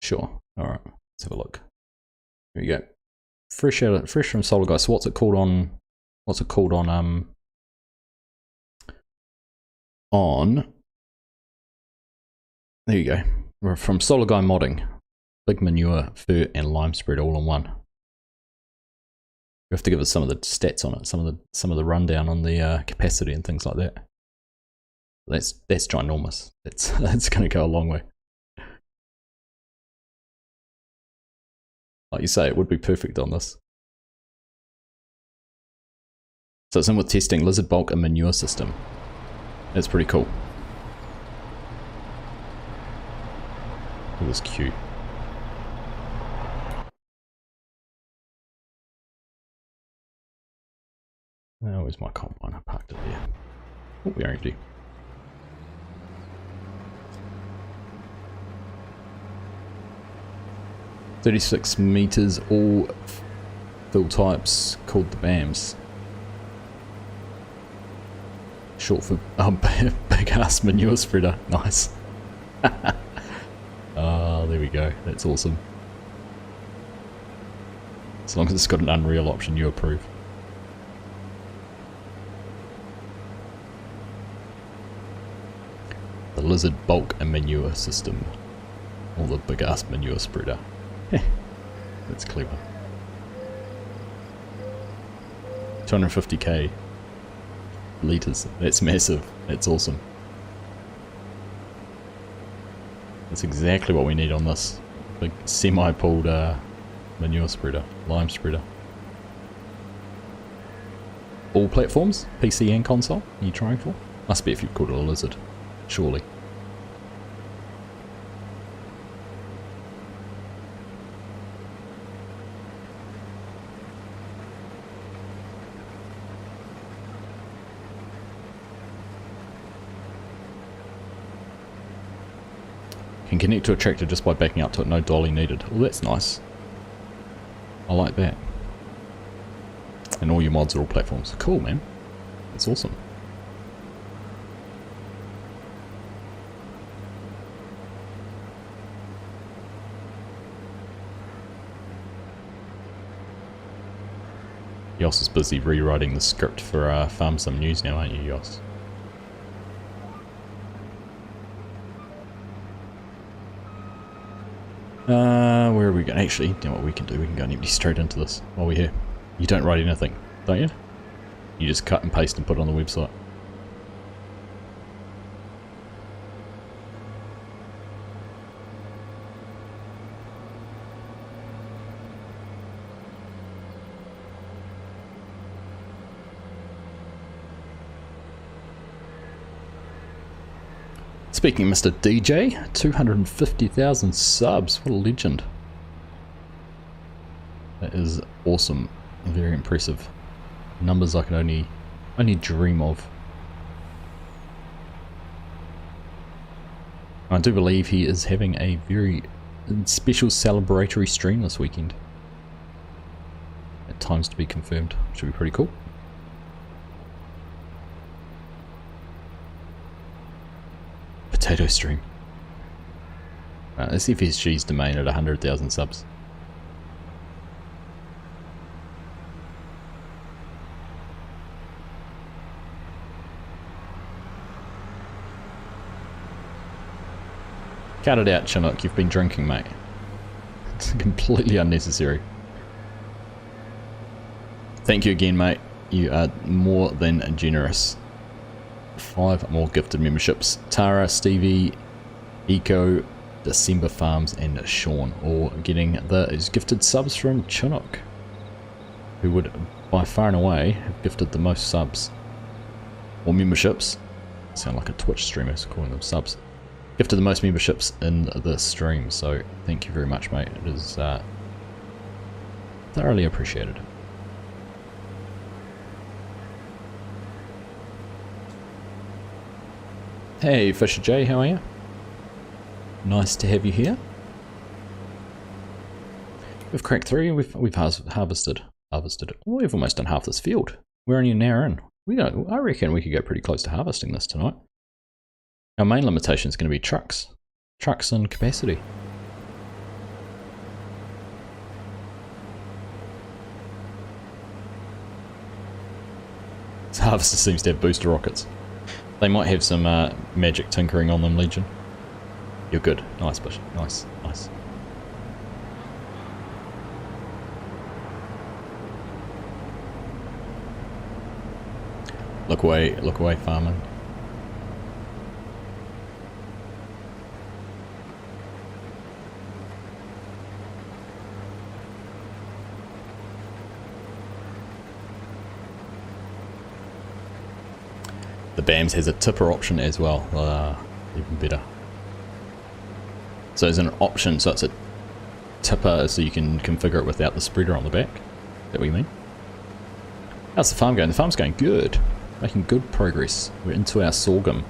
Sure. Alright. Let's have a look. Here we go. Fresh from Solar Guy. So what's it called on there you go. We're from Solar Guy Modding. Big manure, fur and lime spread all in one. You have to give us some of the stats on it, some of the rundown on the capacity and things like that. That's ginormous. That's going to go a long way. Like you say, it would be perfect on this. So it's in with testing lizard bulk and manure system. That's pretty cool. Look at this queue. Oh, where's my combine? I parked it there. Oh, we are empty. $36 meters, all fill types, called the BAMs. Short for big ass manure spreader. Nice. Oh, there we go. That's awesome. As long as it's got an Unreal option, you approve. The lizard bulk and manure system. Or the big ass manure spreader. That's clever. 250k litres. That's massive. That's awesome. That's exactly what we need on this big semi-pulled manure spreader, lime spreader. All platforms, PC and console. Are you trying for? Must be if you've called it a lizard, surely. Can connect to a tractor just by backing up to it, no dolly needed. Well, that's nice. I like that. And all your mods are all platforms. Cool, man. That's awesome. Yoss is busy rewriting the script for Farm Sim News now, aren't you, Yoss? Where are we going? Actually, you know what we can do? We can go and empty straight into this while we're here. You don't write anything, don't you? You just cut and paste and put it on the website. Speaking of Mr. DJ, 250,000 subs. What a legend. That is awesome. Very impressive. Numbers I can only dream of. I do believe he is having a very special celebratory stream this weekend. At times to be confirmed. Should be pretty cool. Potato stream. Let's see if SG's domain at 100,000 subs. Cut it out, Chinook. You've been drinking, mate. It's completely unnecessary. Thank you again, mate. You are more than generous. 5 more gifted memberships. Tara, Stevie, Eco, December Farms, and Sean all getting the gifted subs from Chinook, who would by far and away have gifted the most subs or memberships. Sound like a Twitch streamer calling them subs. Gifted the most memberships in the stream, so thank you very much, mate. It is thoroughly appreciated. Hey Fisher J, how are you? Nice to have you here. We've cracked through. We've harvested. Oh, we've almost done half this field. We're only an hour in. I reckon we could get pretty close to harvesting this tonight. Our main limitation is going to be trucks and capacity. This harvester seems to have booster rockets. They might have some magic tinkering on them, Legion. You're good. Nice, Bush. Nice, nice. Look away, farming. The BAMS has a tipper option as well, even better. So there's an option, so it's a tipper, so you can configure it without the spreader on the back. Is that what you mean? How's the farm going? The farm's going good. Making good progress. We're into our sorghum.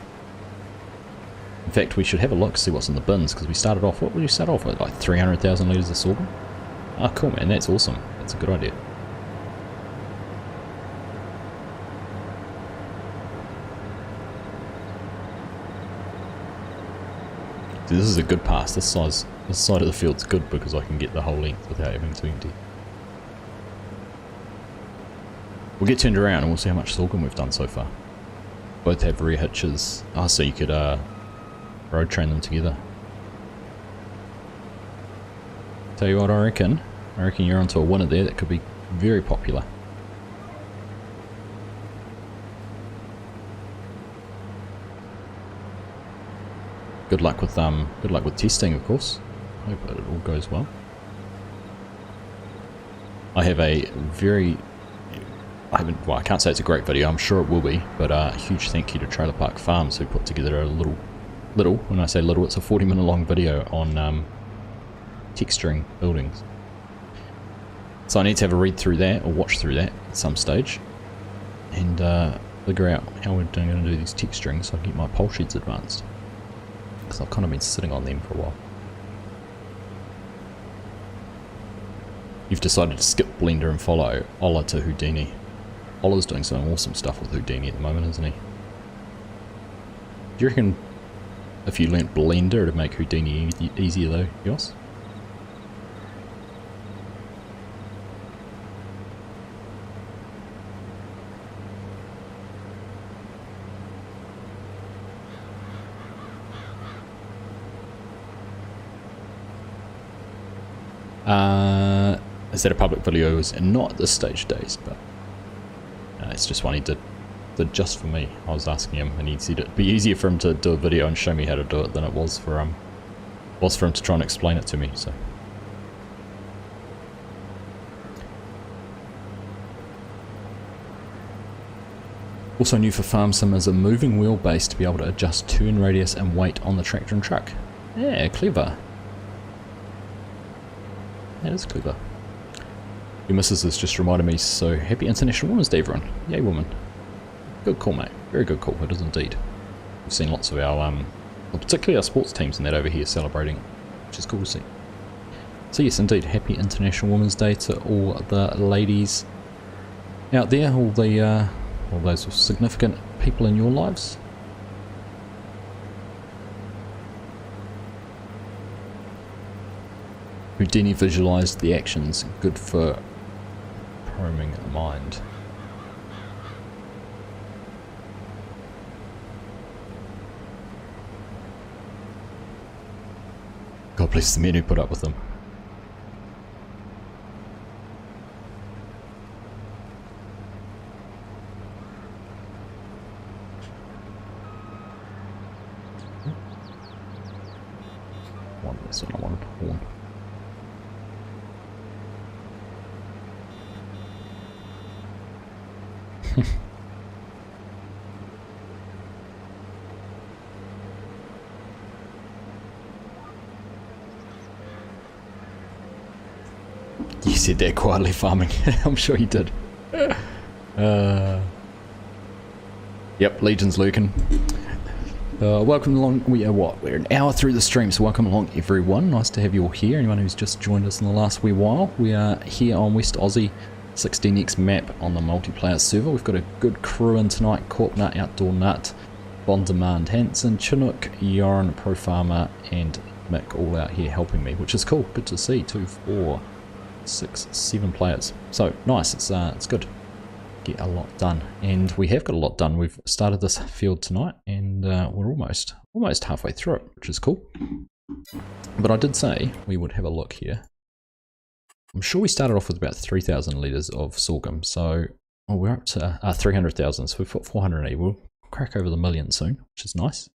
In fact, we should have a look, see what's in the bins, because we started off, what did we start off with? Like 300,000 litres of sorghum? Oh, cool, man, that's awesome. That's a good idea. See, this is a good pass. This side of the field's good because I can get the whole length without having to empty. We'll get turned around and we'll see how much sorghum we've done so far. Both have rear hitches. Oh, so you could road train them together. Tell you what, I reckon you're onto a winner there. That could be very popular. Good luck with testing, of course. Hope it all goes well. I have a very, I can't say it's a great video, I'm sure it will be, but a huge thank you to Trailer Park Farms who put together a little, when I say little, it's a 40-minute long video on texturing buildings. So I need to have a read through that, or watch through that at some stage, and figure out how we're going to do these texturing so I can get my pole sheds advanced. because I've kind of been sitting on them for a while. You've decided to skip Blender and follow Ola to Houdini. Ola's doing some awesome stuff with Houdini at the moment, isn't he? Do you reckon if you learnt Blender it'd make Houdini easier though, Yoss? Is that a public video? Is not at this stage, days, but it's just one he did just for me. I was asking him, and he said it'd be easier for him to do a video and show me how to do it than it was for him to try and explain it to me. So. Also new for Farm Sim is a moving wheel base to be able to adjust turn radius and weight on the tractor and truck. Yeah, clever. That is clever. Your missus has just reminded me, so happy International Women's Day, everyone. Yay, woman. Good call, mate. Very good call, it is indeed. We've seen lots of our, well, particularly our sports teams and that over here celebrating, which is cool to see. So yes, indeed, happy International Women's Day to all the ladies out there, all those significant people in your lives. Houdini visualised the actions, good for probing the mind. God bless the men who put up with them. That's what I wanted to horn. You said that quietly, farming. I'm sure you did. Yep, Legion's lurking. Welcome along. We are we're an hour through the stream, so welcome along everyone. Nice to have you all here. Anyone who's just joined us in the last wee while. We are here on West Aussie 16x map on the multiplayer server. We've got a good crew in tonight. Corp Nut, Outdoor Nut, Bond Demand, Hanson, Chinook, Yoran, Pro Farmer, and Mick all out here helping me, which is cool. Good to see. 2, 4, 6, 7 players. So nice. It's good. Get a lot done, and we have got a lot done. We've started this field tonight, and we're almost halfway through it, which is cool. But I did say we would have a look here. I'm sure we started off with about 3,000 litres of sorghum, so we're up to 300,000. So we've got 480. We'll crack over the million soon, which is nice.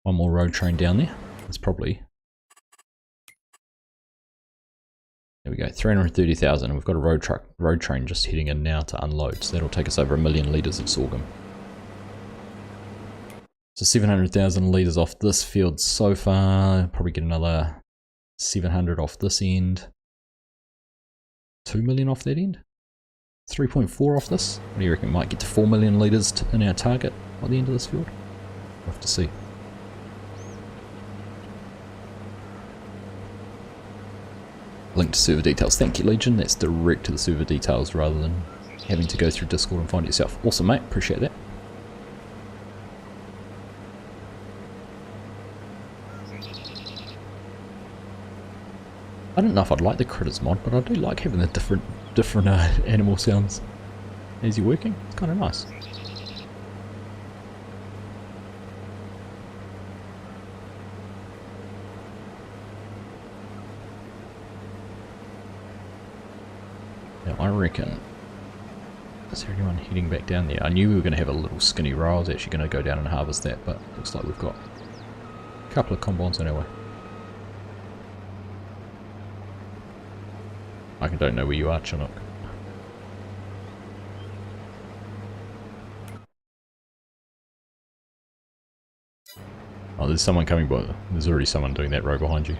One more road train down there. It's probably. There we go, 330,000. We've got a road train just heading in now to unload, so that'll take us over 1 million litres of sorghum. So 700,000 litres off this field so far. Probably get another 700 off this end. 2 million off that end. 3.4 off this. What do you reckon? Might get to 4 million litres in our target by the end of this field. We'll have to see. Link to server details. Thank you, Legion. That's direct to the server details rather than having to go through Discord and find it yourself. Awesome, mate. Appreciate that. I don't know if I'd like the critters mod, but I do like having the different animal sounds as you're working. It's kind of nice. I reckon, is there anyone heading back down there? I knew we were going to have a little skinny row. I was actually going to go down and harvest that, but looks like we've got a couple of combines on our way. I don't know where you are, Chinook. Oh, there's someone coming, but there's already someone doing that row behind you.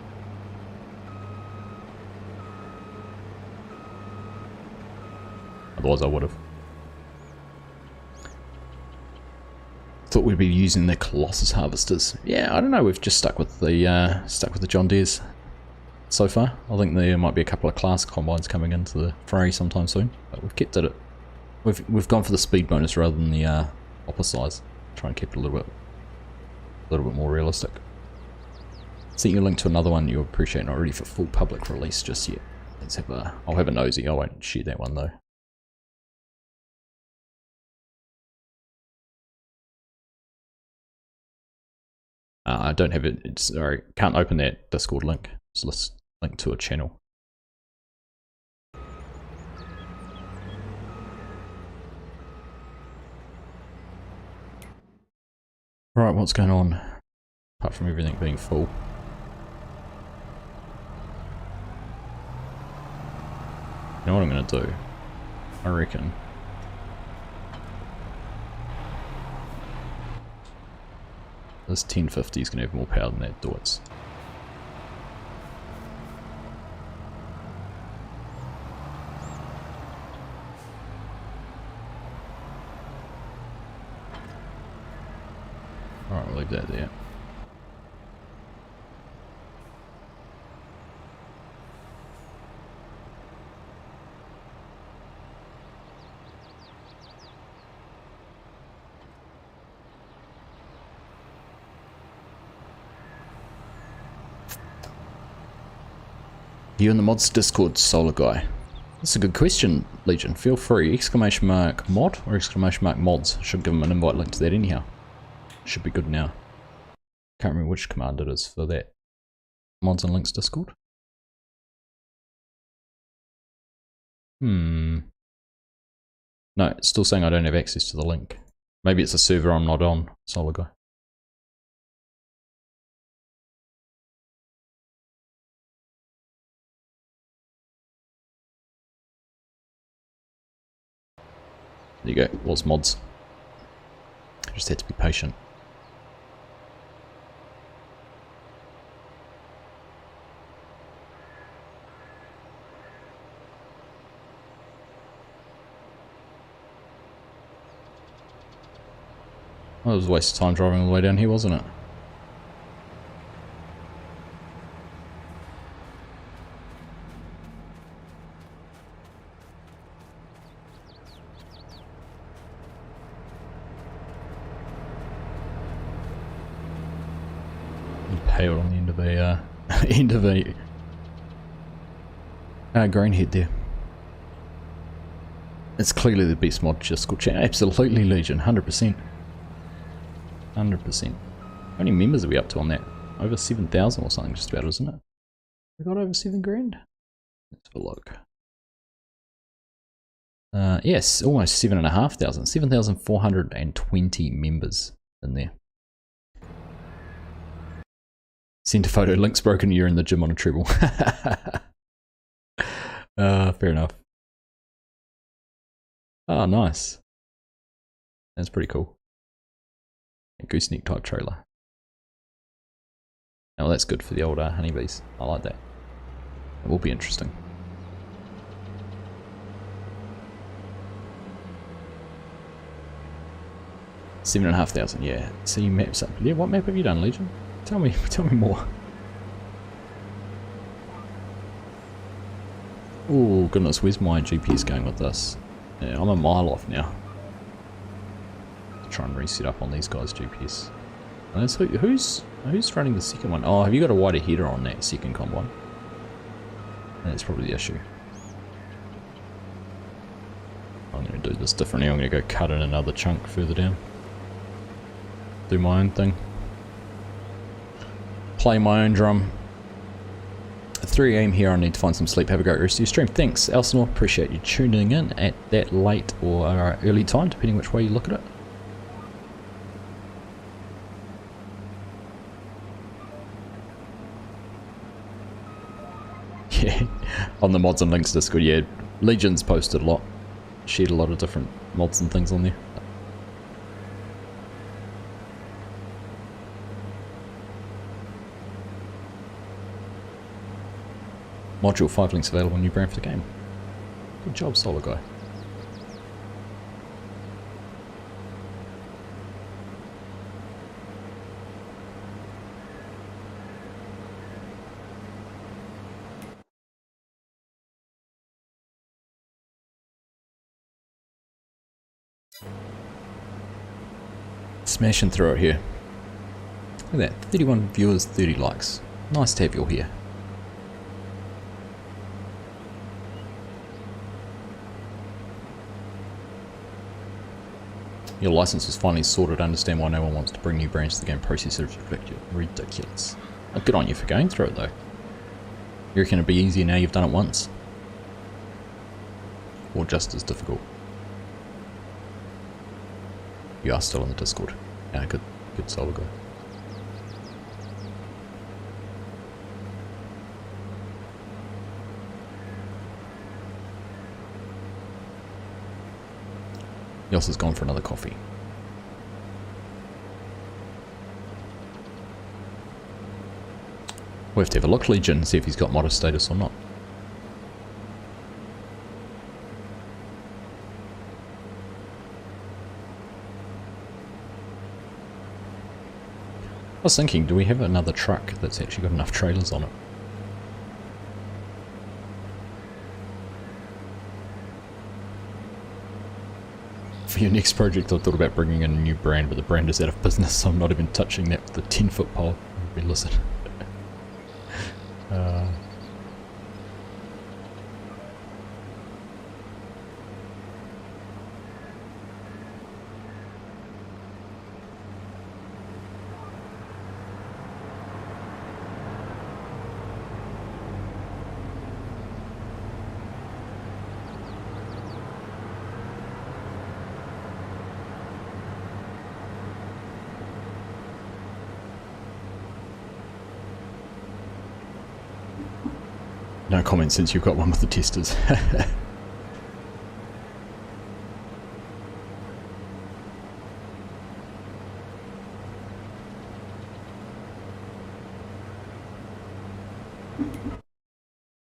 Otherwise I would have. Thought we'd be using the Colossus harvesters. Yeah, I don't know. We've just stuck with the John Deeres so far. I think there might be a couple of class combines coming into the fray sometime soon, but we've kept it. We've gone for the speed bonus rather than the hopper size. Try and keep it a little bit more realistic. Sent you a link to another one you'll appreciate. Not ready for full public release just yet. I'll have a nosy. I won't share that one though. I don't have it. Sorry, can't open that Discord link. It's link to a channel. Right, what's going on? Apart from everything being full. You know what I'm going to do? I reckon. This 1050 is going to have more power than that Deutz. Alright, we'll leave that there. You in the mods Discord, Solar Guy? That's a good question, Legion. Feel free. Exclamation mark mod or exclamation mark mods? Should give them an invite link to that anyhow. Should be good now. Can't remember which command it is for that. Mods and links Discord. No, it's still saying I don't have access to the link. Maybe it's a server I'm not on, Solar Guy. There you go, was mods. Just had to be patient. Well, it was a waste of time driving all the way down here, wasn't it? Impaled on the end of a greenhead there. It's clearly the best mod Discord chat. Absolutely, Legion, 100%. 100%. How many members are we up to on that? Over 7,000 or something, just about, isn't it? We got over 7 grand. Let's have a look. Yes, almost 7,500. 7,420 members in there. Sent a photo, link's broken, you're in the gym on a treble. Fair enough. Oh, nice. That's pretty cool. A gooseneck type trailer. Oh, that's good for the old honeybees. I like that. It will be interesting. $7,500, yeah. See maps up. Yeah, what map have you done, Legion? Tell me more. Oh goodness, where's my GPS going with this? Yeah, I'm a mile off now. Try and reset up on these guys' GPS. And who's running the second one? Oh, have you got a wider header on that second combine? That's probably the issue. I'm going to do this differently. I'm going to go cut in another chunk further down. Do my own thing. Play my own drum. At 3 AM here, I need to find some sleep. Have a great rest of your stream. Thanks, Elsinore. Appreciate you tuning in at that late or early time, depending which way you look at it. Yeah, on the mods and links Discord, yeah. Legion's posted a lot. Shared a lot of different mods and things on there. Module 5 links available, new brand for the game. Good job, Solar Guy. Smashing through it here. Look at that, 31 viewers, 30 likes. Nice to have you all here. Your license was finally sorted. I understand why no one wants to bring new brands to the game process. It's ridiculous. Oh, good on you for going through it though. You reckon it'd be easier now you've done it once? Or just as difficult? You are still in the Discord. Yeah, good solar guy. Yoss has gone for another coffee. We'll have to have a look, Legion, and see if he's got modder status or not. I was thinking, do we have another truck that's actually got enough trailers on it? For your next project, I thought about bringing in a new brand, but the brand is out of business, so I'm not even touching that with the 10-foot pole. Listen. No comment since you've got one with the testers.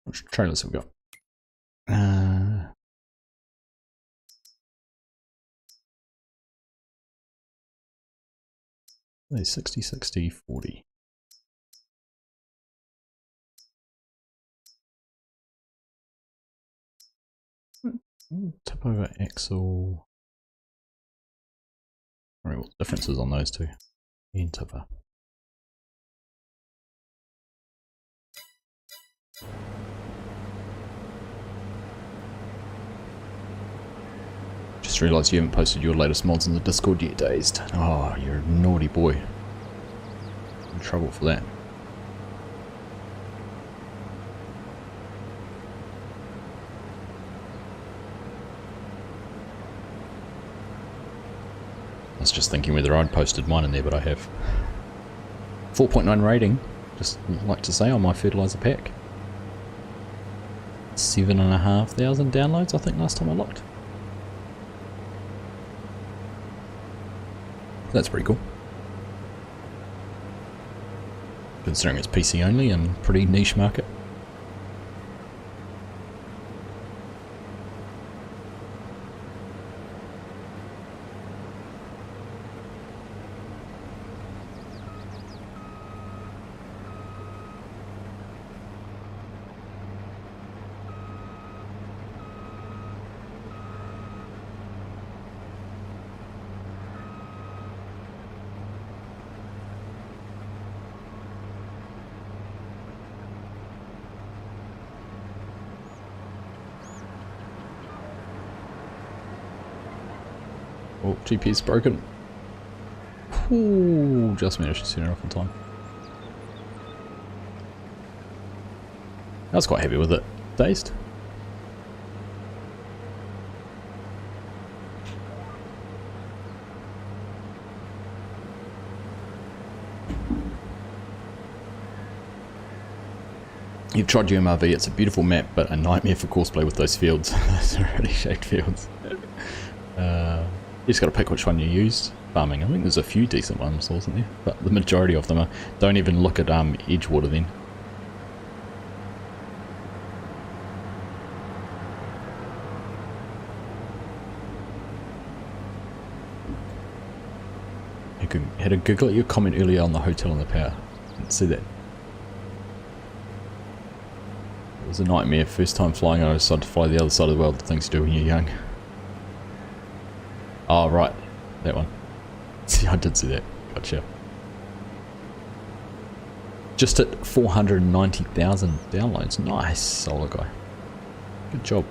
Which trailers have we got? 60, 60, 40. Tip over axle. I don't know what the difference is on those two. And tipper. Just realised you haven't posted your latest mods in the Discord yet, Dazed. Oh, you're a naughty boy. In trouble for that. I was just thinking whether I'd posted mine in there, but I have. 4.9 rating, just like to say, on my fertiliser pack. 7,500 downloads, I think, last time I looked. That's pretty cool. Considering it's PC only and pretty niche market. Oh, GPS broken. Ooh, just managed to turn it off in time. I was quite happy with it. Dazed. You've tried UMRV, it's a beautiful map, but a nightmare for courseplay with those fields. Those are really shaped fields. You just got to pick which one you use. Farming, I think there's a few decent ones, wasn't there? But the majority of them are, don't even look at Edgewater then. Had a Google at your comment earlier on the hotel and the power. Didn't see that. It was a nightmare. First time flying, I decided to fly the other side of the world. The things to do when you're young. Oh, right. That one. See, I did see that. Gotcha. Just at 490,000 downloads. Nice, Solar Guy. Good job.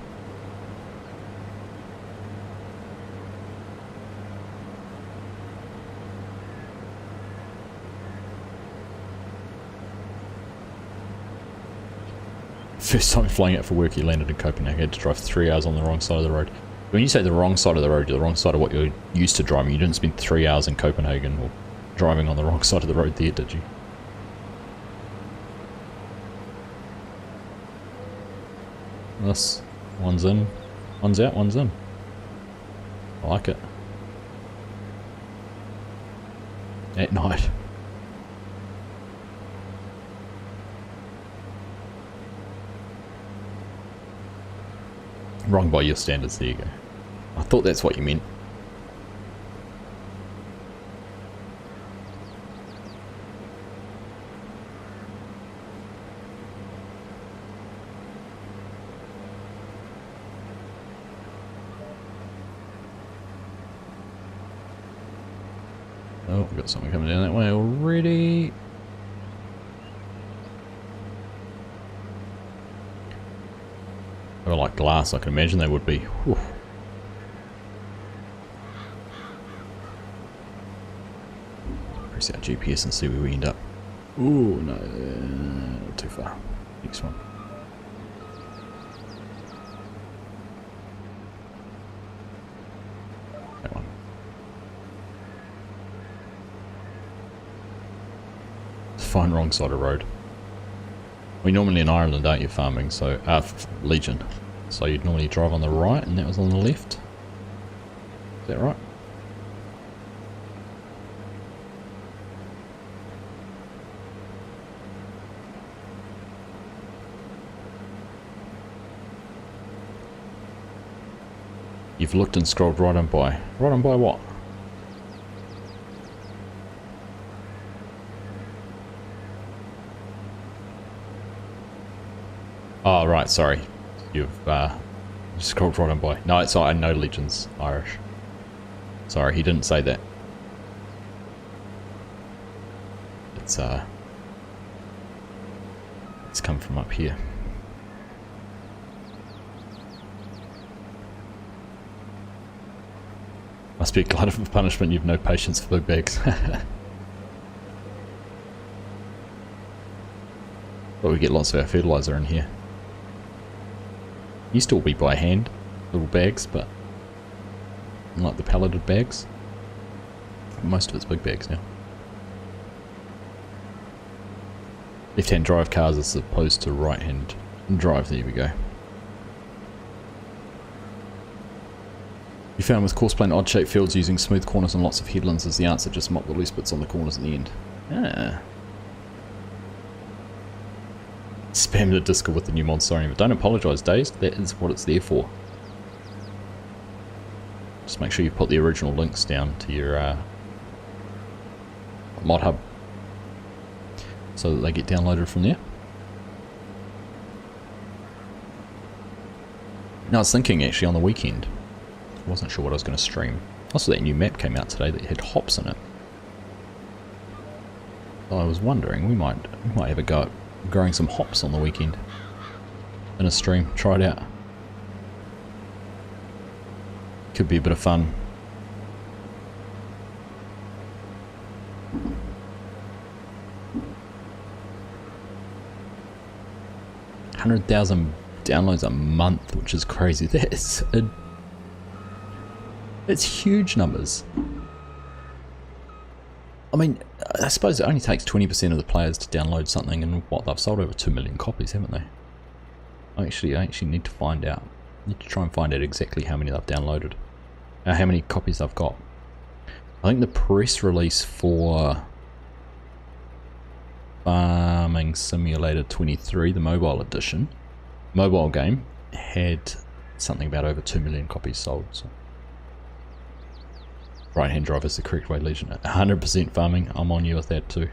First time flying out for work, he landed in Copenhagen. Had to drive 3 hours on the wrong side of the road. When you say the wrong side of the road, you're the wrong side of what you're used to driving. You didn't spend 3 hours in Copenhagen or driving on the wrong side of the road there, did you? This one's in, one's out, one's in. I like it. At night. Wrong by your standards, there you go. I thought that's what you meant. Oh, we've got something coming down that way already. They were like glass, I can imagine they would be. Whew. Press our GPS and see where we end up. Ooh, no, too far. Next one. That one. Fine, wrong side of road. We normally in Ireland, aren't you, farming? So, Legion. So you'd normally drive on the right, and that was on the left. Is that right? You've looked and scrolled right on by. Right on by what? Oh, right, sorry. You've scrolled right on by. No, it's I know Legion's Irish. Sorry, he didn't say that. It's come from up here. Must be a glutton for punishment, you've no patience for big bags. But we get lots of our fertilizer in here. Used to all be by hand, little bags, but like the palleted bags. Most of it's big bags now. Left-hand drive cars as opposed to right-hand drive, there we go. You found with coarse plain odd-shaped fields using smooth corners and lots of headlands is the answer, just mop the loose bits on the corners at the end. Ah. Spam the Discord with the new mod, sorry, but don't apologise, Dazed. That is what it's there for. Just make sure you put the original links down to your mod hub so that they get downloaded from there. Now I was thinking actually on the weekend, I wasn't sure what I was going to stream. Also that new map came out today that had hops in it. So I was wondering, we might have a go at growing some hops on the weekend in a stream, try it out. Could be a bit of fun. $100,000 downloads a month, which is crazy. It's huge numbers. I mean, I suppose it only takes 20% of the players to download something, and what, they've sold over 2 million copies, haven't they? I actually need to find out. I need to try and find out exactly how many they've downloaded. How many copies they've got. I think the press release for Farming Simulator 23, the mobile edition, mobile game, had something about over 2 million copies sold. So. Right-hand drive is the correct way, Legion. 100% farming, I'm on you with that too.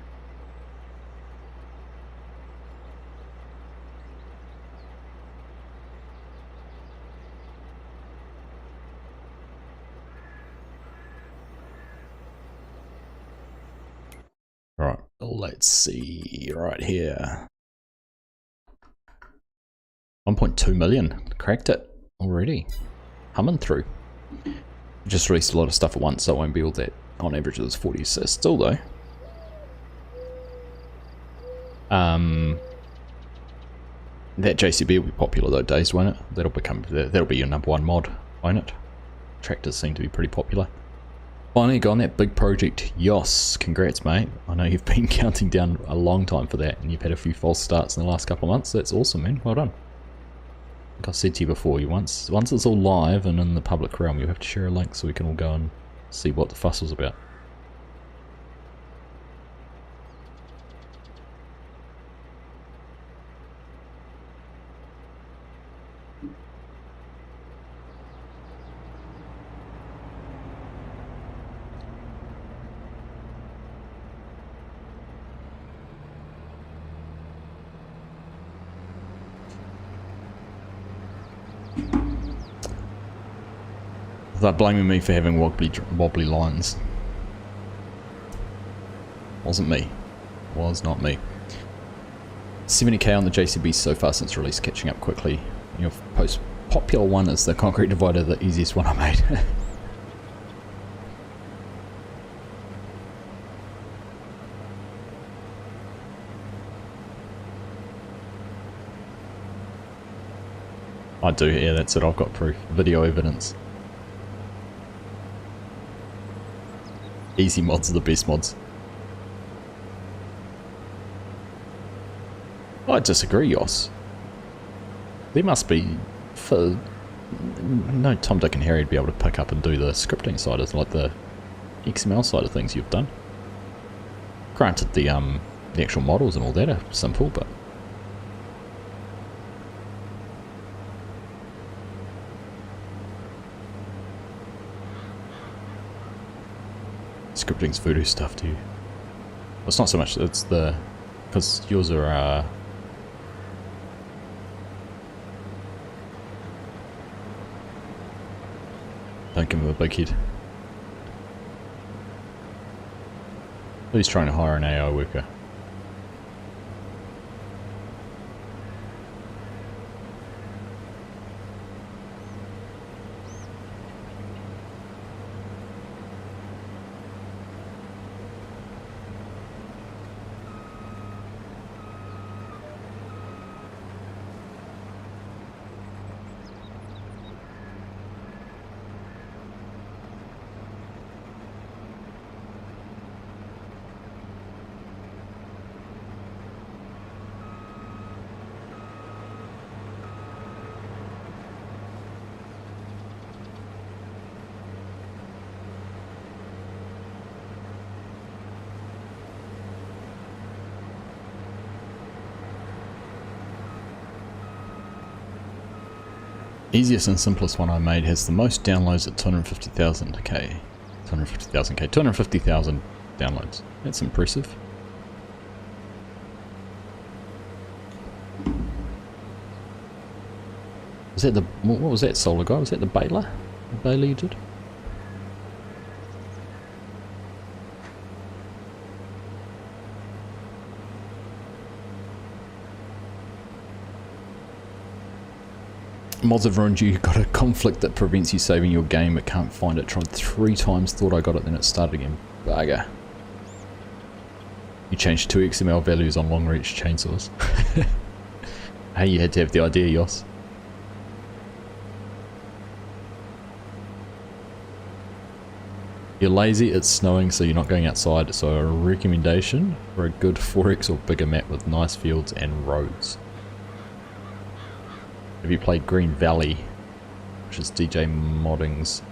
Let's see, right here. 1.2 million, cracked it already. Humming through. Just released a lot of stuff at once, so it won't be all that. On average it was 40, so still though. That JCB will be popular though, Days, won't it? That'll be your #1 mod, won't it? Tractors seem to be pretty popular. Finally got on that big project, Yos. Congrats, mate. I know you've been counting down a long time for that, and you've had a few false starts in the last couple of months. That's awesome, man. Well done. Like I said to you before, once it's all live and in the public realm, you'll have to share a link so we can all go and see what the fuss was about. They're blaming me for having wobbly lines. Wasn't me. Was not me. 70k on the JCB so far since release, catching up quickly. Your most popular one is the concrete divider, the easiest one I made. I do, yeah, that's it. I've got proof. Video evidence. Easy mods are the best mods. I disagree, Yos. There must be, for no Tom, Dick and Harry would be able to pick up and do the scripting side of like the XML side of things you've done. Granted, the actual models and all that are simple, but scripting's voodoo stuff to you. Well, it's not so much, it's the, because yours are don't give him a big head. Who's trying to hire an AI worker? Easiest and simplest one I made has the most downloads at 250,000k. 250,000k. 250,000 downloads. That's impressive. Was that the, what was that solar guy? Was that the baler? The baler you did? Mods have ruined you. You've got a conflict that prevents you saving your game but can't find it. Tried 3 times, thought I got it, then it started again. Bugger. You changed 2 XML values on long reach chainsaws. Hey, you had to have the idea, Yos. You're lazy, it's snowing, so you're not going outside, so a recommendation for a good 4x or bigger map with nice fields and roads. Have you played Green Valley, which is DJ Modding's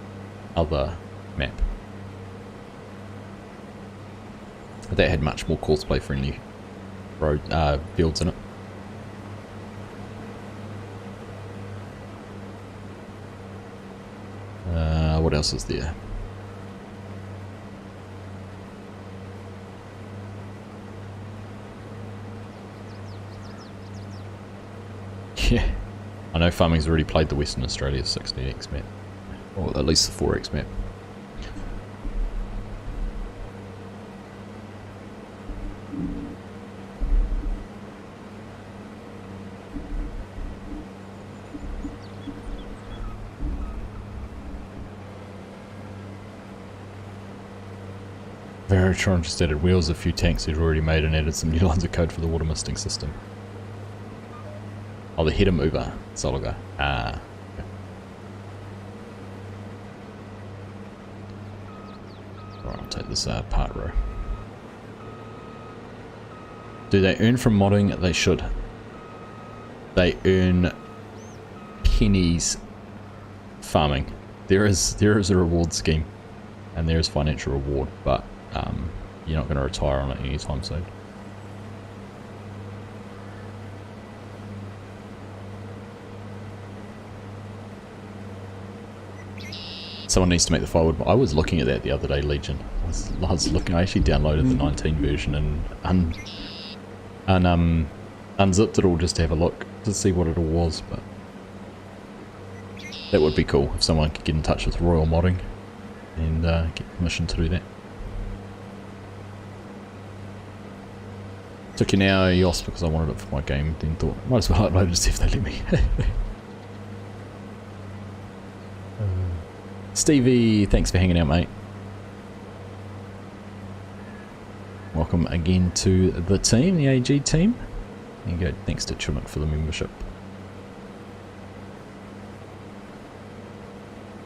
other map? That had much more cosplay friendly road fields in it. What else is there? Yeah. I know Farming's already played the Western Australia 60x map, or at least the 4x map. Veritron just added wheels, a few tanks he'd already made, and added some new lines of code for the water misting system. Oh, the header mover. Soliga. Ah. Okay. Alright, I'll take this part row. Do they earn from modding? They should. They earn pennies farming. There is a reward scheme, and there is financial reward, but you're not going to retire on it anytime soon. Someone needs to make the firewood. I was looking at that the other day, Legion. I was looking. I actually downloaded the 19 version and unzipped it all just to have a look to see what it all was. But that would be cool if someone could get in touch with Royal Modding and get permission to do that. Took an hour EOS because I wanted it for my game. Then thought might as well upload it to see if they let me. Stevie, thanks for hanging out, mate. Welcome again to the team, the AG team. There you go, thanks to Chumuk for the membership.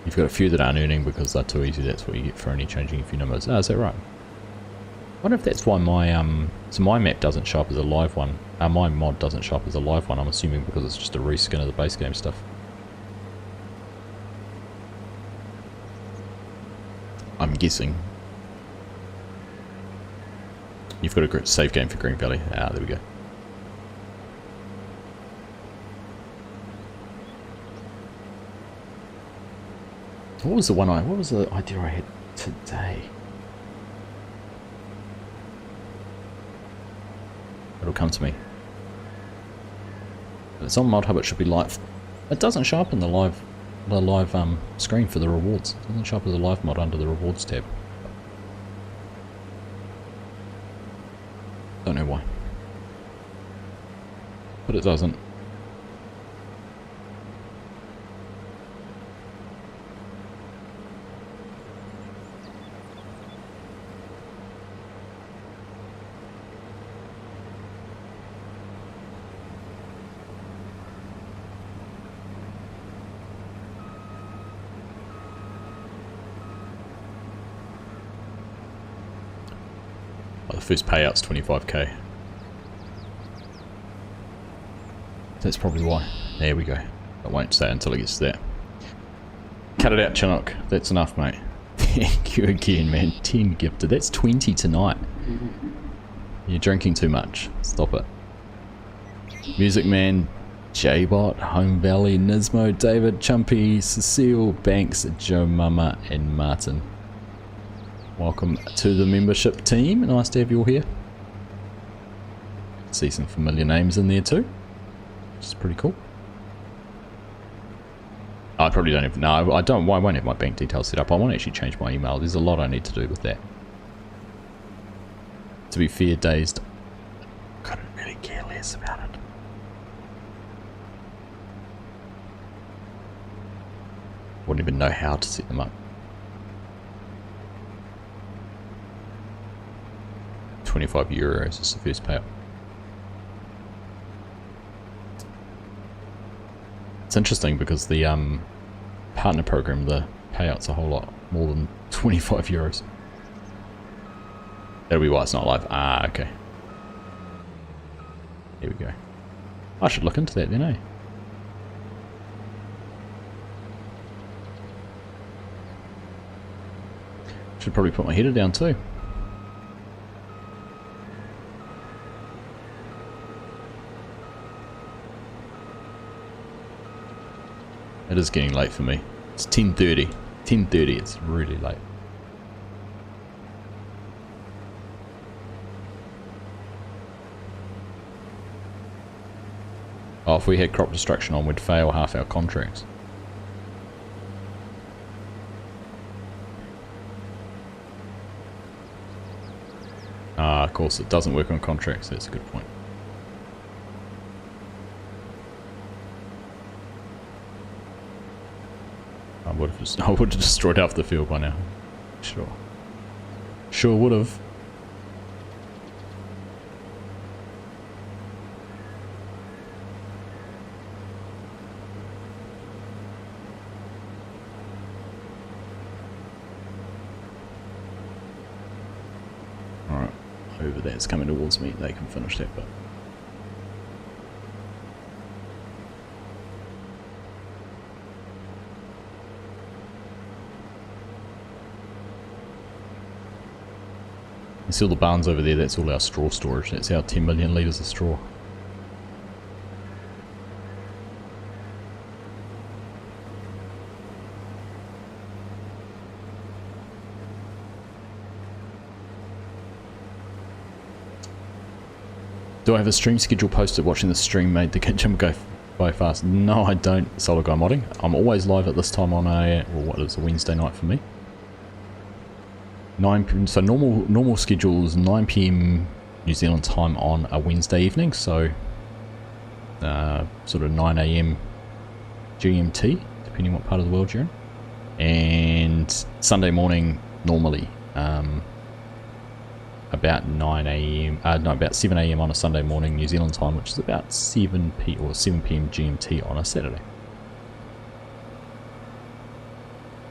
You've got a few that aren't earning because they're too easy, that's what you get for only changing a few numbers. Oh, is that right? I wonder if that's why my, so my map doesn't show up as a live one. My mod doesn't show up as a live one, I'm assuming because it's just a reskin of the base game stuff. I'm guessing. You've got a great save game for Green Valley. Ah, there we go. What was the idea I had today? It'll come to me. It's on Mod Hub, it should be live. It doesn't show up in the live screen for the rewards. It doesn't show up as a live mod under the rewards tab. Don't know why. But it doesn't. The first payout's 25k. That's probably why. There we go. I won't say it until it gets there. Cut it out, Chinook. That's enough, mate. Thank you again, man. 10 gifted. That's 20 tonight. You're drinking too much. Stop it. Music Man, J-Bot, Home Valley, Nismo, David, Chumpy, Cecile, Banks, Joe Mama, and Martin. Welcome to the membership team. Nice to have you all here. See some familiar names in there too, which is pretty cool. I probably don't have, no, I don't, I won't have my bank details set up. I want to actually change my email. There's a lot I need to do with that. To be fair, Dazed, couldn't really care less about it. Wouldn't even know how to set them up. 25 euros is the first payout. It's interesting because the partner program, the payout's a whole lot more than 25 euros. That'll be why it's not live. Ah, okay. Here we go. I should look into that then, eh? Should probably put my header down too. It is getting late for me. It's 10:30. 10:30, it's really late. Oh, if we had crop destruction on, we'd fail half our contracts. Ah, of course, it doesn't work on contracts. That's a good point. I would have destroyed half the field by now. Sure. sure would have. Alright, over there, it's coming towards me. They can finish that bit. You see all the barns over there, that's all our straw storage. That's our 10 million litres of straw. Do I have a stream schedule posted watching the stream made the kitchen go by fast? No, I don't, Solar Guy Modding. I'm always live at this time on a, well, what is a Wednesday night for me? 9 p.m. So normal schedule is 9 p.m. New Zealand time on a Wednesday evening, so sort of 9 a.m. GMT, depending what part of the world you're in. And Sunday morning normally about 9 a.m. No, about 7 a.m. on a Sunday morning New Zealand time, which is about 7 p.m. GMT on a Saturday.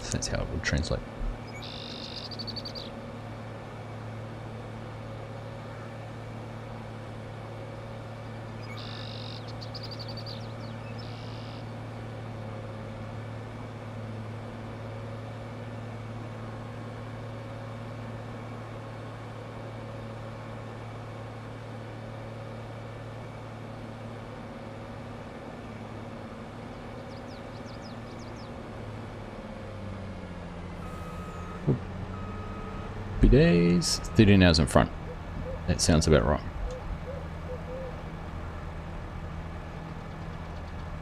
So that's how it would translate. Days, 13 hours in front. That sounds about right.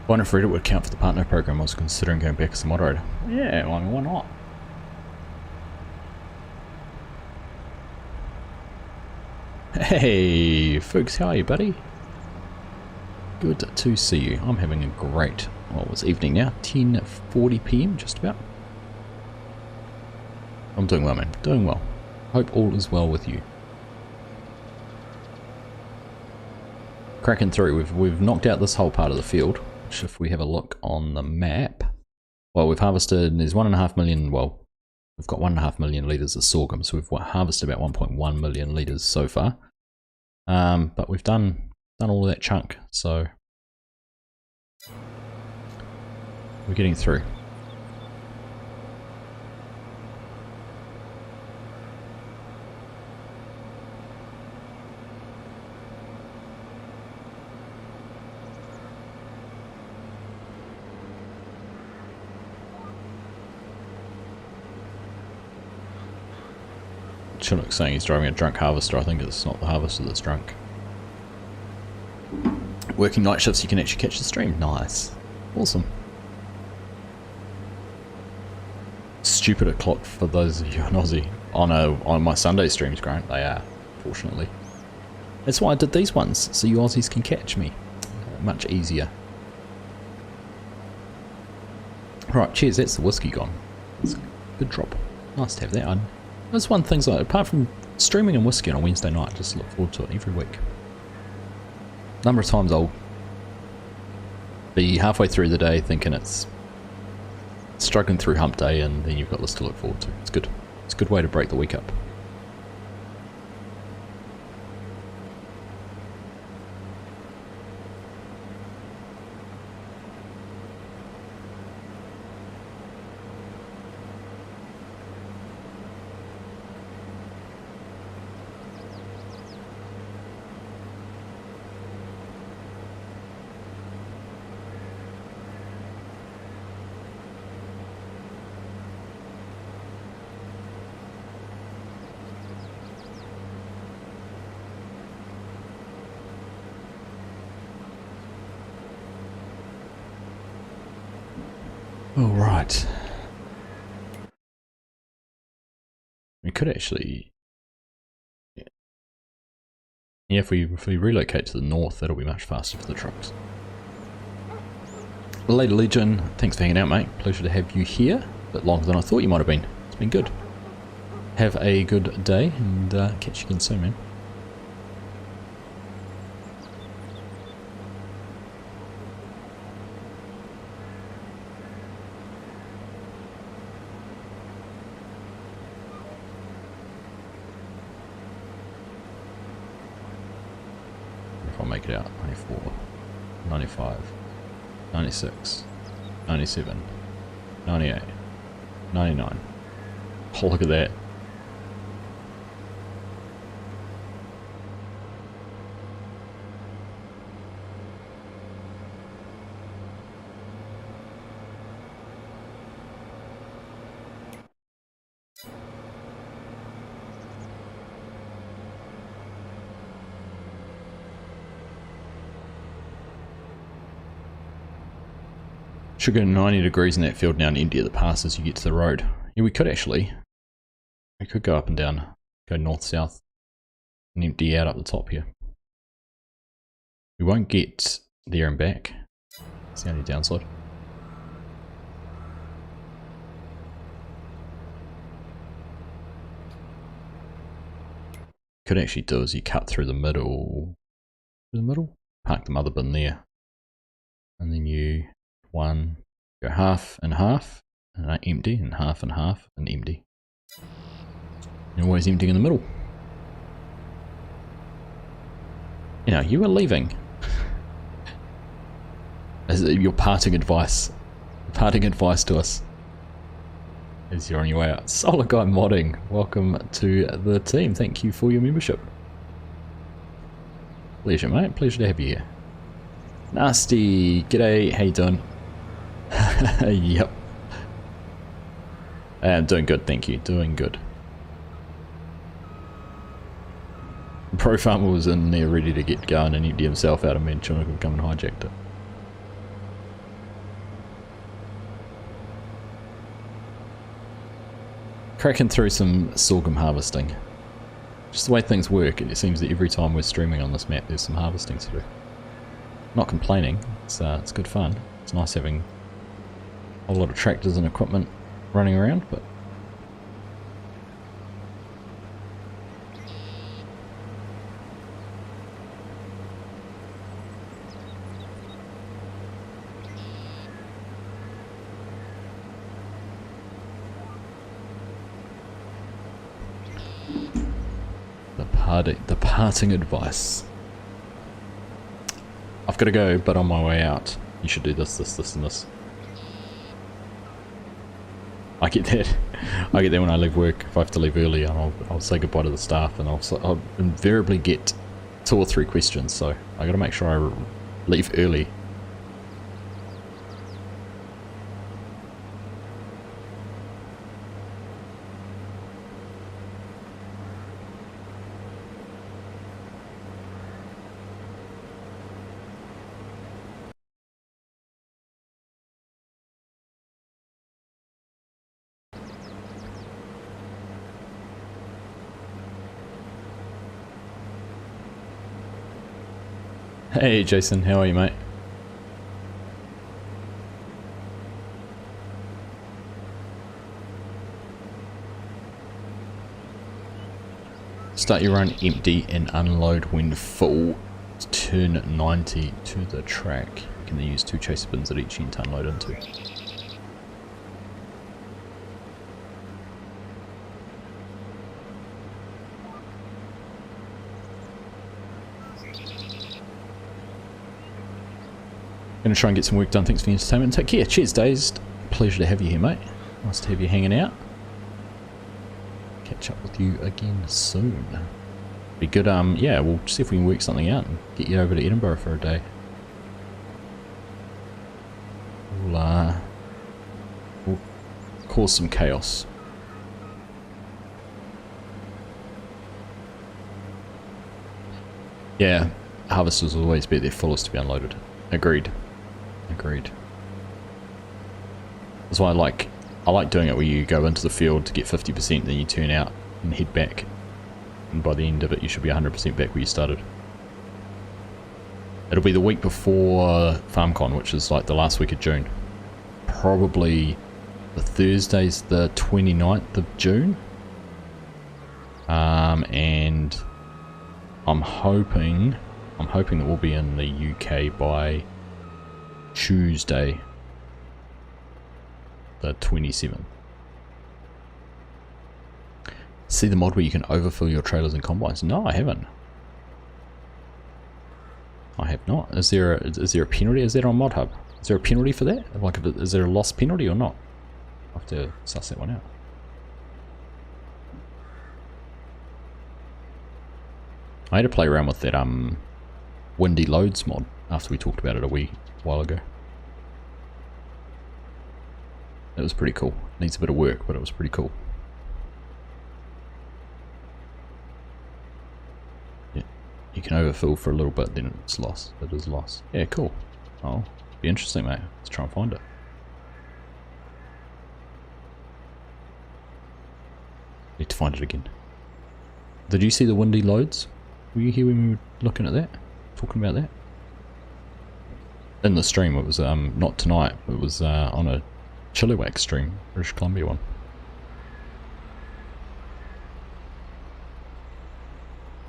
Wonder if Reddit would count for the partner program. I was considering going back as a moderator. Yeah, well, I mean, why not? Hey, folks, how are you, buddy? Good to see you. I'm having a great, well, it's evening now, 10:40 p.m. just about. I'm doing well, man. Doing well. Hope all is well with you. Cracking through. We've knocked out this whole part of the field, which if we have a look on the map, well, we've harvested, there's 1.5 million, well, we've got 1.5 million litres of sorghum, so we've harvested about 1.1 million litres so far. But we've done all of that chunk, so we're getting through. Chinook's saying he's driving a drunk harvester. I think it's not the harvester that's drunk. Working night shifts, you can actually catch the stream. Nice. Awesome. Stupid o'clock for those of you in Aussie. On my Sunday streams, Grant, they are, fortunately. That's why I did these ones, so you Aussies can catch me. Much easier. Right, cheers, that's the whiskey gone. It's a good drop. Nice to have that on. That's one thing, so apart from streaming and whiskey on a Wednesday night, I just look forward to it every week. Number of times I'll be halfway through the day thinking it's struggling through hump day, and then you've got this to look forward to. It's good. It's a good way to break the week up. All right. We could actually, yeah, if we relocate to the north, that'll be much faster for the trucks. Later Legion, thanks for hanging out, mate. Pleasure to have you here. A bit longer than I thought you might have been. It's been good. have a good day, and catch you again soon, man. If I make it out, 94, 95, 96, 97, 98, 99. Oh, look at that. Should go 90 degrees in that field now and empty at the pass as you get to the road. Yeah, we could actually. We could go up and down, go north-south, and empty out up the top here. We won't get there and back. That's the only downside. Could actually do is you cut through the middle. Park the mother bin there. And then you go half and half, and empty, and half and half, and empty. You're always emptying in the middle. You know, you are leaving. As your parting advice to us as you're on your way out. Solar Guy Modding, welcome to the team. Thank you for your membership. Pleasure, mate. Pleasure to have you here. Nasty, g'day. How you doing? Yep. I'm doing good, thank you. Doing good. Pro Farmer was in there ready to get going and empty himself out, and me and Chuna could come and hijacked it. Cracking through some sorghum harvesting. Just the way things work, it seems that every time we're streaming on this map there's some harvesting to do. Not complaining, it's good fun. It's nice having a lot of tractors and equipment running around, but the parting advice. I've got to go, but on my way out, you should do this, this, and this. I get that. I get that when I leave work. If I have to leave early, I'll say goodbye to the staff, and I'll invariably get 2 or 3 questions. So I got to make sure I leave early. Hey Jason, how are you, mate? Start your run empty and unload when full. Turn 90 to the track. You can then use 2 chaser bins at each end to unload into. Gonna try and get some work done. Thanks for the entertainment. Take care. Cheers, Dazed. Pleasure to have you here, mate. Nice to have you hanging out. Catch up with you again soon. Be good. Yeah, we'll see if we can work something out and get you over to Edinburgh for a day. We'll cause some chaos. Yeah, harvesters will always be at their fullest to be unloaded. Agreed. Agreed. That's why I like doing it where you go into the field to get 50%, then you turn out and head back. And by the end of it, you should be 100% back where you started. It'll be the week before FarmCon, which is like the last week of June. Probably the Thursday's the 29th of June. and I'm hoping that we'll be in the UK by Tuesday, the 27th. See the mod where you can overfill your trailers and combines? No, I haven't. I have not. Is there a penalty? Is that on Mod Hub? Is there a penalty for that? Like, is there a loss penalty or not? I'll have to suss that one out. I had to play around with that windy loads mod after we talked about it a wee while ago. It was pretty cool. Needs a bit of work, but it was pretty cool. Yeah, you can overfill for a little bit, then it's lost. It is lost. Yeah, cool. Oh, be interesting, mate. Let's try and find it. Need to find it again. Did you see the windy loads? Were you here when we were looking at that? Talking about that? In the stream, it was not tonight, it was on a Chilliwack stream, British Columbia one.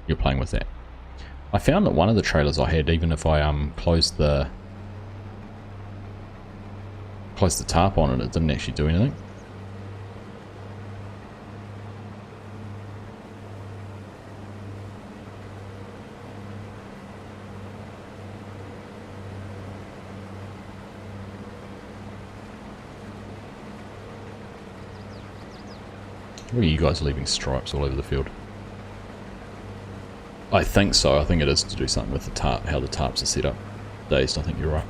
You're playing with that. I found that one of the trailers I had, even if I closed the tarp on it, it didn't actually do anything. What are you guys leaving stripes all over the field? I think so. I think it is to do something with the tarp, how the tarps are set up. Dazed, I think you're right.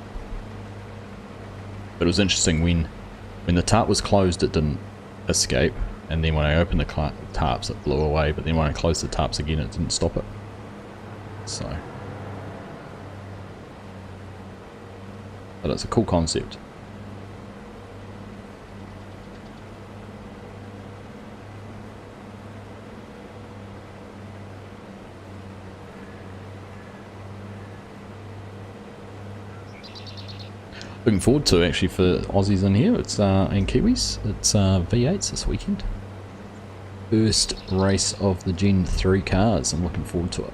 But it was interesting, when the tarp was closed it didn't escape, and then when I opened the tarps it blew away, but then when I closed the tarps again it didn't stop it. So. But it's a cool concept. Looking forward to, actually, for Aussies in here, it's and Kiwis, it's V8s this weekend. First race of the Gen 3 cars, I'm looking forward to it.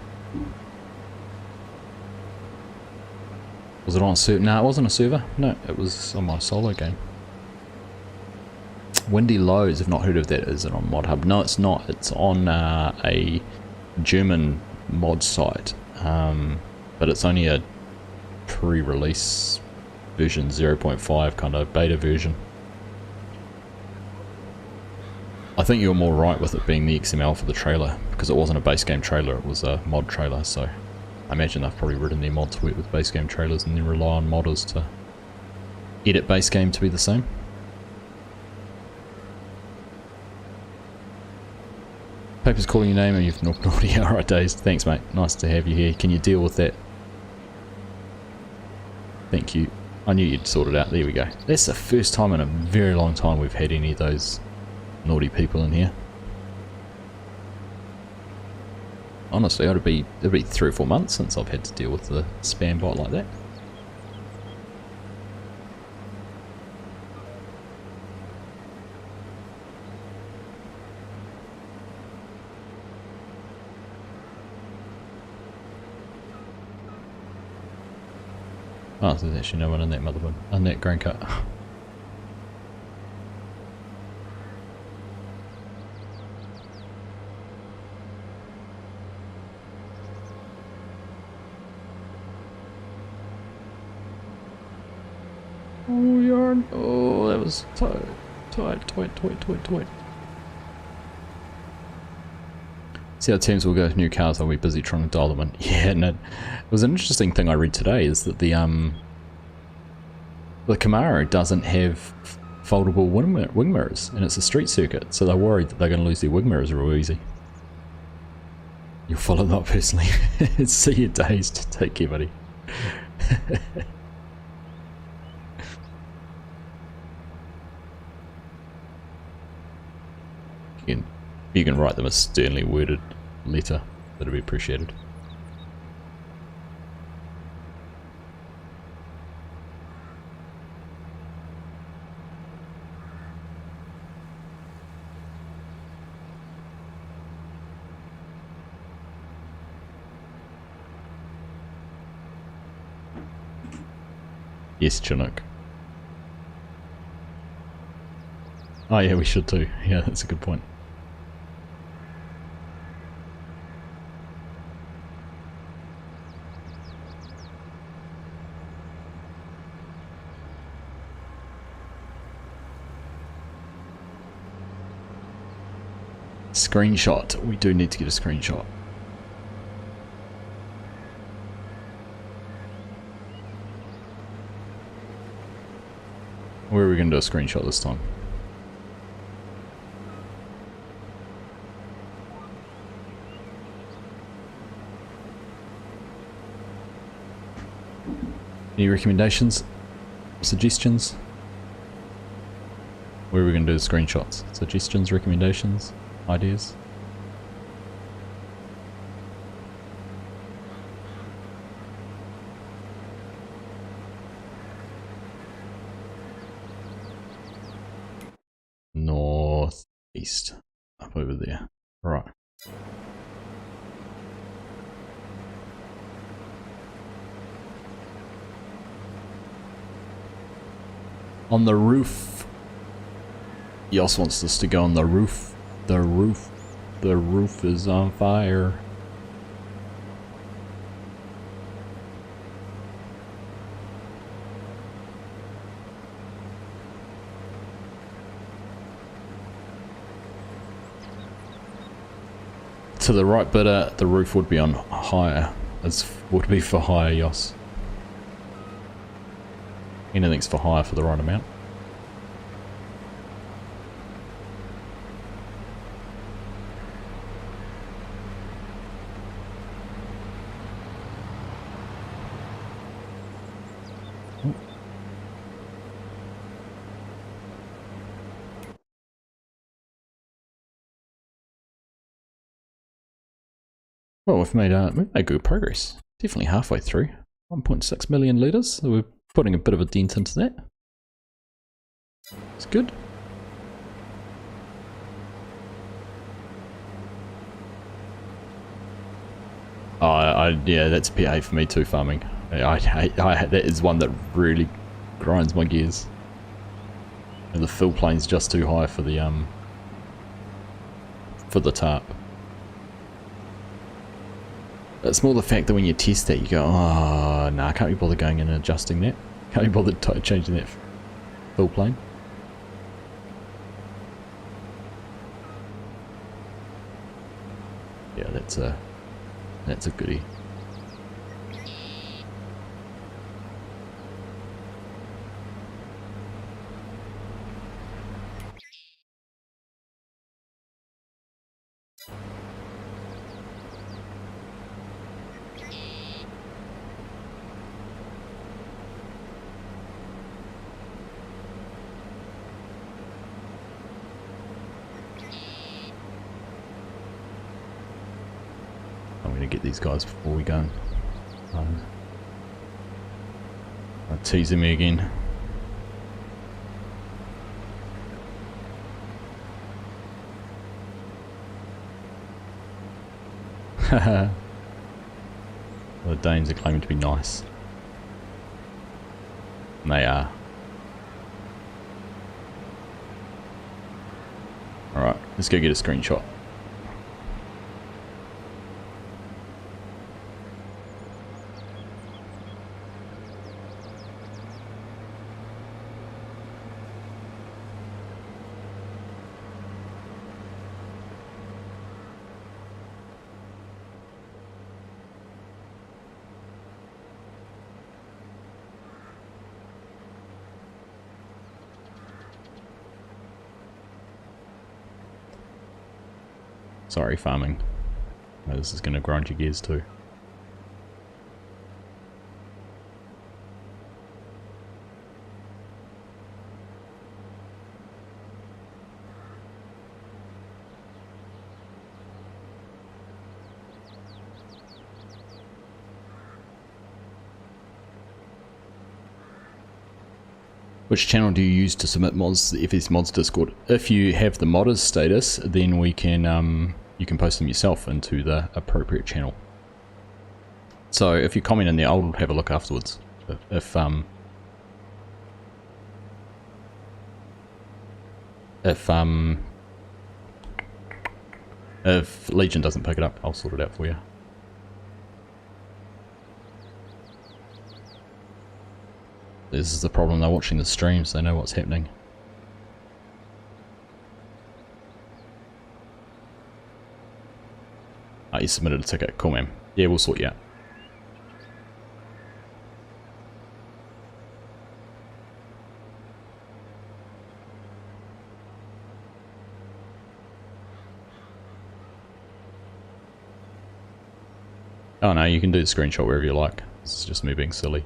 Was it on a server? No, it wasn't a server, no, it was on my solo game. Windy Lows, I've not heard of that, is it on Mod Hub? No, it's not, it's on a German mod site, but it's only a pre-release version 0.5 kind of beta version. I think you're more right with it being the XML for the trailer, because it wasn't a base game trailer, it was a mod trailer, so I imagine they've probably written their mods to work with base game trailers and then rely on modders to edit base game to be the same. Paper's calling your name and you've not naughty. Alright, Dazed, thanks mate, nice to have you here. Can you deal with that? Thank you. I knew you'd sort it out. There we go. That's the first time in a very long time we've had any of those naughty people in here. Honestly, it'd be 3 or 4 months since I've had to deal with the spam bot like that. Oh, there's actually no one in that motherboard, in that grain cut. Oh, yarn. Oh, that was tight. See how teams will go to new cars, I'll be busy trying to dial them in. Yeah, and it was an interesting thing I read today, is that the Camaro doesn't have foldable wing mirrors, and it's a street circuit, so they're worried that they're going to lose their wing mirrors real easy. You'll follow that personally. See you, Dazed. Take care, buddy. You can write them a sternly worded letter, that'd be appreciated. Yes, Chinook. Oh yeah, we should too. Yeah, that's a good point. Screenshot. We do need to get a screenshot. Where are we going to do a screenshot this time? Any recommendations? Suggestions? Where are we going to do the screenshots? Suggestions, recommendations, ideas? Northeast. Up over there. Right. On the roof. Yos wants us to go on the roof. The roof. The roof is on fire. To the right, but the roof would be on higher. As would be for higher, Yos. Anything's for higher for the right amount. Well, we've made good progress. Definitely halfway through. 1.6 million litres. So we're putting a bit of a dent into that. It's good. Yeah, that's PA for me too, farming. That is one that really grinds my gears. And the fill plane's just too high for the tarp. It's more the fact that when you test that, you go, oh, nah, I can't be bothered going in and adjusting that. Can't be bothered changing that fill plane. Yeah, that's a goodie. I'm going to get these guys before we go. Teasing me again. Haha. The Danes are claiming to be nice. And they are. Alright, let's go get a screenshot. Sorry, farming. This is going to grind your gears too. Which channel do you use to submit mods to the FS Mods Discord? If you have the modders status, then we can you can post them yourself into the appropriate channel. So if you comment in there, I'll have a look afterwards. If If Legion doesn't pick it up, I'll sort it out for you. This is the problem, they're watching the streams, they know what's happening. Ah, you submitted a ticket, cool man. Yeah, we'll sort you out. Oh no, you can do the screenshot wherever you like. This is just me being silly.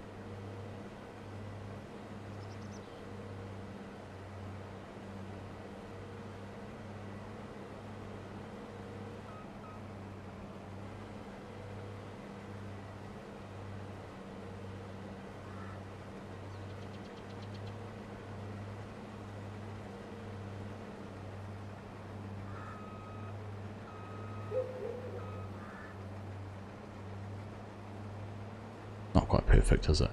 Not quite perfect, is it?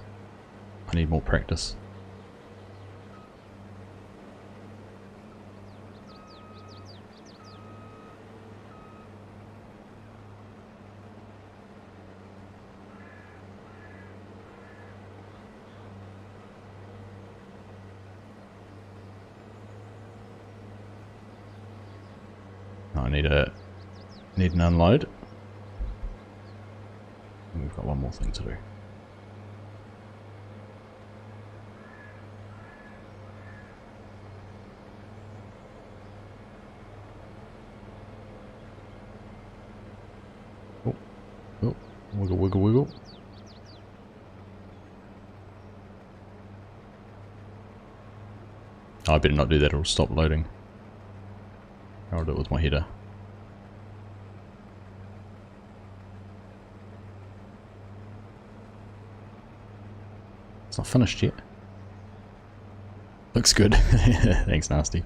I need more practice. I need an unload. And we've got one more thing to do. Oh, wiggle, wiggle, wiggle. Oh, I better not do that, it'll stop loading. I'll do it with my header. It's not finished yet. Looks good. Thanks, Nasty.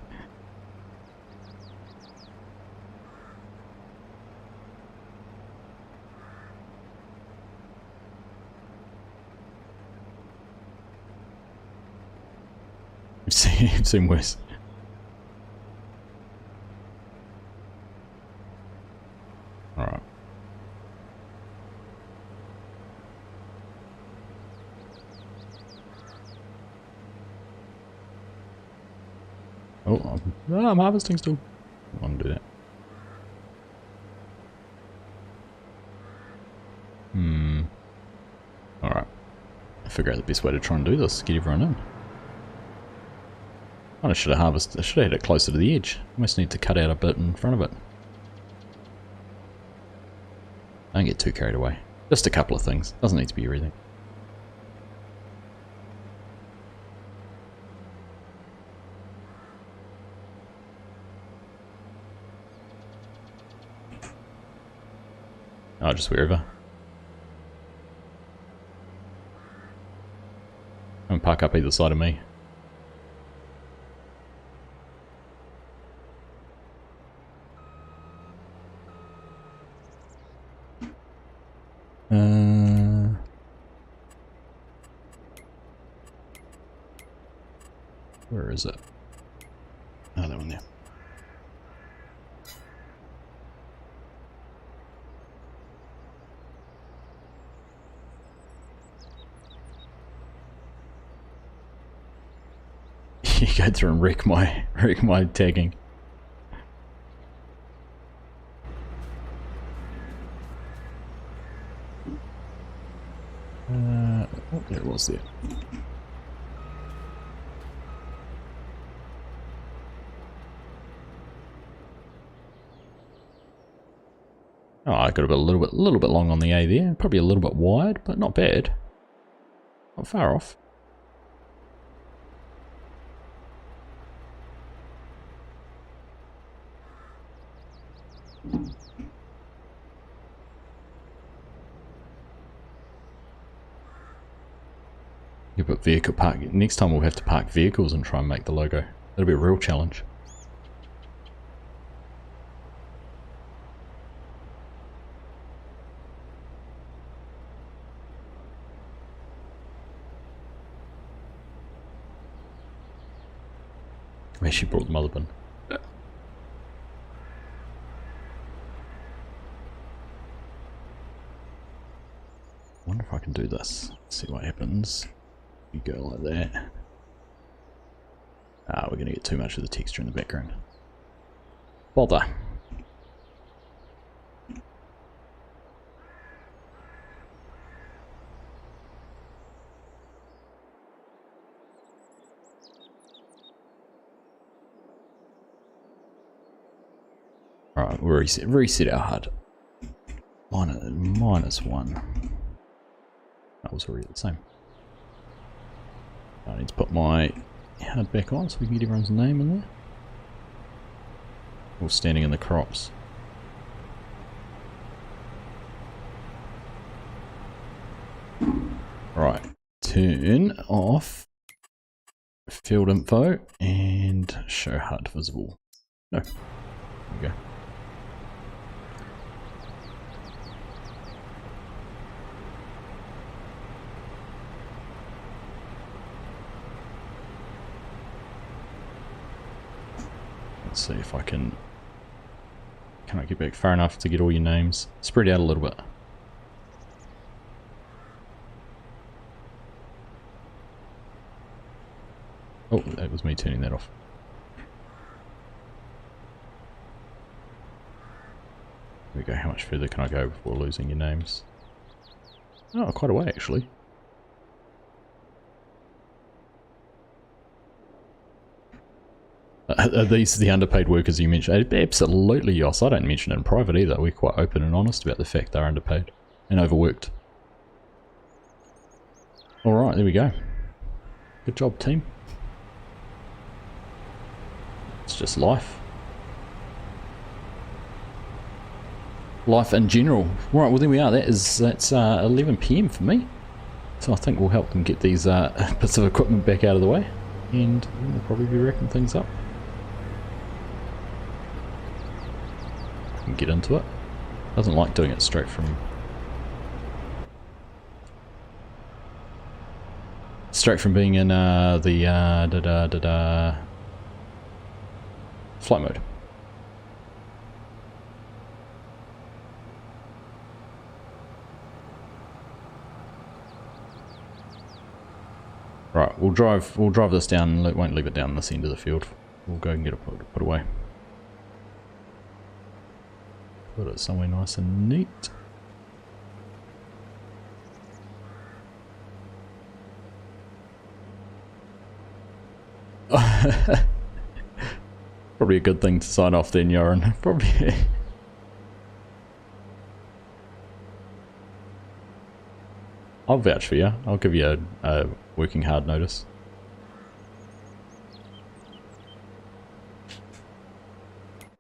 I've seen worse. Alright. Oh, I'm harvesting still. I want to do that. Alright. I'll figure out the best way to try and do this. Get everyone in. I should have harvested. I should have had it closer to the edge. Almost need to cut out a bit in front of it. Don't get too carried away. Just a couple of things. Doesn't need to be everything. Oh, just wherever. And park up either side of me. Where is it? Oh, that one there. You go through and wreck my tagging. Oh, there it was there. Oh, I got a little bit long on the A there. Probably a little bit wide, but not bad. Not far off. You put vehicle park. Next time we'll have to park vehicles and try and make the logo. That'll be a real challenge. I actually brought the mother bin. wonder if I can do this. See what happens. You go like that. Ah, we're going to get too much of the texture in the background. Bother. Alright, we'll reset our HUD. -1. That was already the same. I need to put my HUD back on so we can get everyone's name in there. All standing in the crops. Right, turn off field info and show HUD visible. No, there we go. Let's see if I can I get back far enough to get all your names? Spread out a little bit. Oh, that was me turning that off. There we go. How much further can I go before losing your names? Oh, quite a way actually. Are these the underpaid workers you mentioned? Absolutely, Yoss. I don't mention it in private either. We're quite open and honest about the fact they're underpaid and overworked. Alright, there we go. Good job, team. It's just life. Life in general. Right, well there we are. That's 11 PM for me. So I think we'll help them get these bits of equipment back out of the way. And we'll probably be wrapping things up. And get into it. Doesn't like doing it straight from being in the flight mode. Right, we'll drive this down and won't leave it down this end of the field. We'll go and get it put away. Put it somewhere nice and neat. Probably a good thing to sign off then, Yoran. Probably. I'll vouch for you. I'll give you a working hard notice.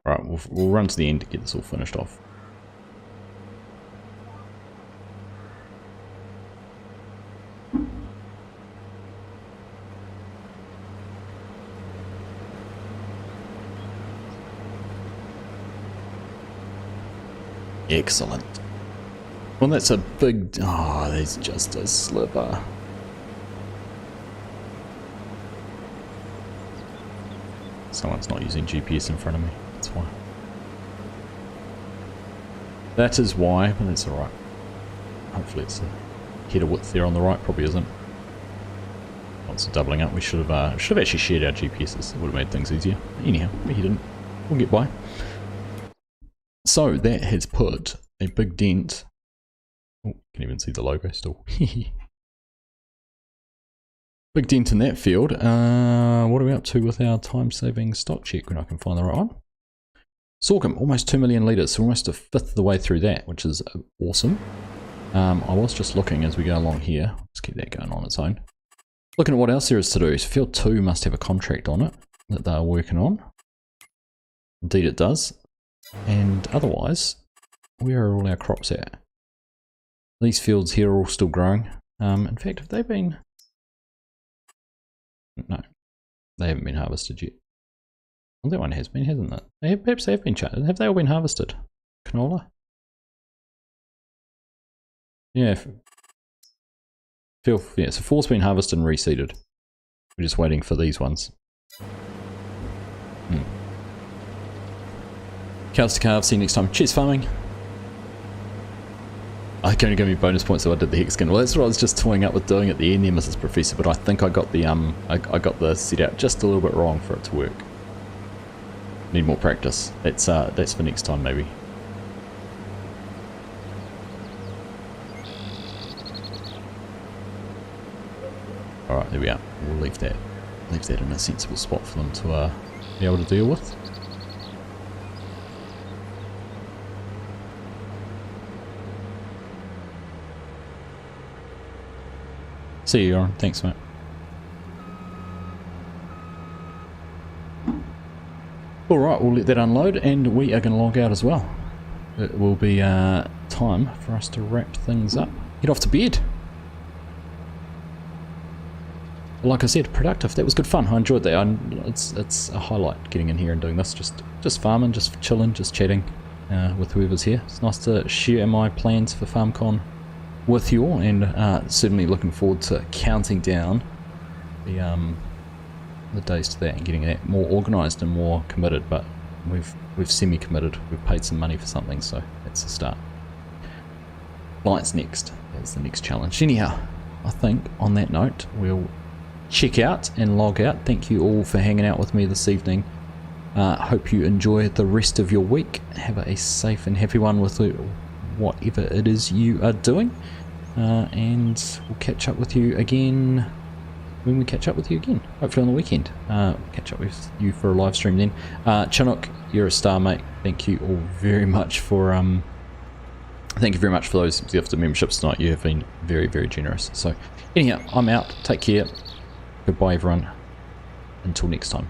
Right, we'll run to the end to get this all finished off. Excellent. Well, that's a big... Oh, there's just a slipper. Someone's not using GPS in front of me. That's why. That is why, but that's alright. Hopefully it's a header width there on the right. Probably isn't. Once doubling up, we should have actually shared our GPSs. It would have made things easier. Anyhow, we didn't. We'll get by. So that has put a big dent. Oh, you can even see the logo still. Big dent in that field. What are we up to with our time-saving stock check when I can find the right one? Sorghum, almost 2 million litres, so almost a fifth of the way through that, which is awesome. I was just looking as we go along here. Let's keep that going on its own. Looking at what else there is to do. So field 2 must have a contract on it that they're working on. Indeed it does. And otherwise, where are all our crops at? These fields here are all still growing. In fact, have they been... No, they haven't been harvested yet. Well, that one has been, hasn't it? Perhaps they have been charted. Have they all been harvested? Canola? Yeah. So 4's been harvested and reseeded. We're just waiting for these ones. Cows to calves, see you next time. Cheers, farming. I can only give me bonus points if I did the hexagon. Well, that's what I was just toying up with doing at the end there, Mrs. Professor, but I think I got the I got the set out just a little bit wrong for it to work. Need more practice. That's for next time maybe. Alright, there we are. We'll leave that in a sensible spot for them to be able to deal with. See you, Aaron. Thanks, mate. Alright, we'll let that unload and we are going to log out as well. It will be time for us to wrap things up. Head off to bed. Like I said, productive. That was good fun. I enjoyed that. It's a highlight getting in here and doing this. Just farming, just chilling, just chatting with whoever's here. It's nice to share my plans for FarmCon with you all, and certainly looking forward to counting down the days to that and getting that more organised and more committed. But we've semi-committed. We've paid some money for something, so that's a start. Clients next. That's the next challenge. Anyhow, I think on that note we'll check out and log out. Thank you all for hanging out with me this evening. Hope you enjoy the rest of your week. Have a safe and happy one with whatever it is you are doing, and we'll catch up with you again when we catch up with you again, hopefully on the weekend. Catch up with you for a live stream then. Chinook, you're a star, mate. Thank you all very much for thank you very much for those gifted memberships tonight. You have been very, very generous. So anyhow, I'm out. Take care. Goodbye, everyone. Until next time.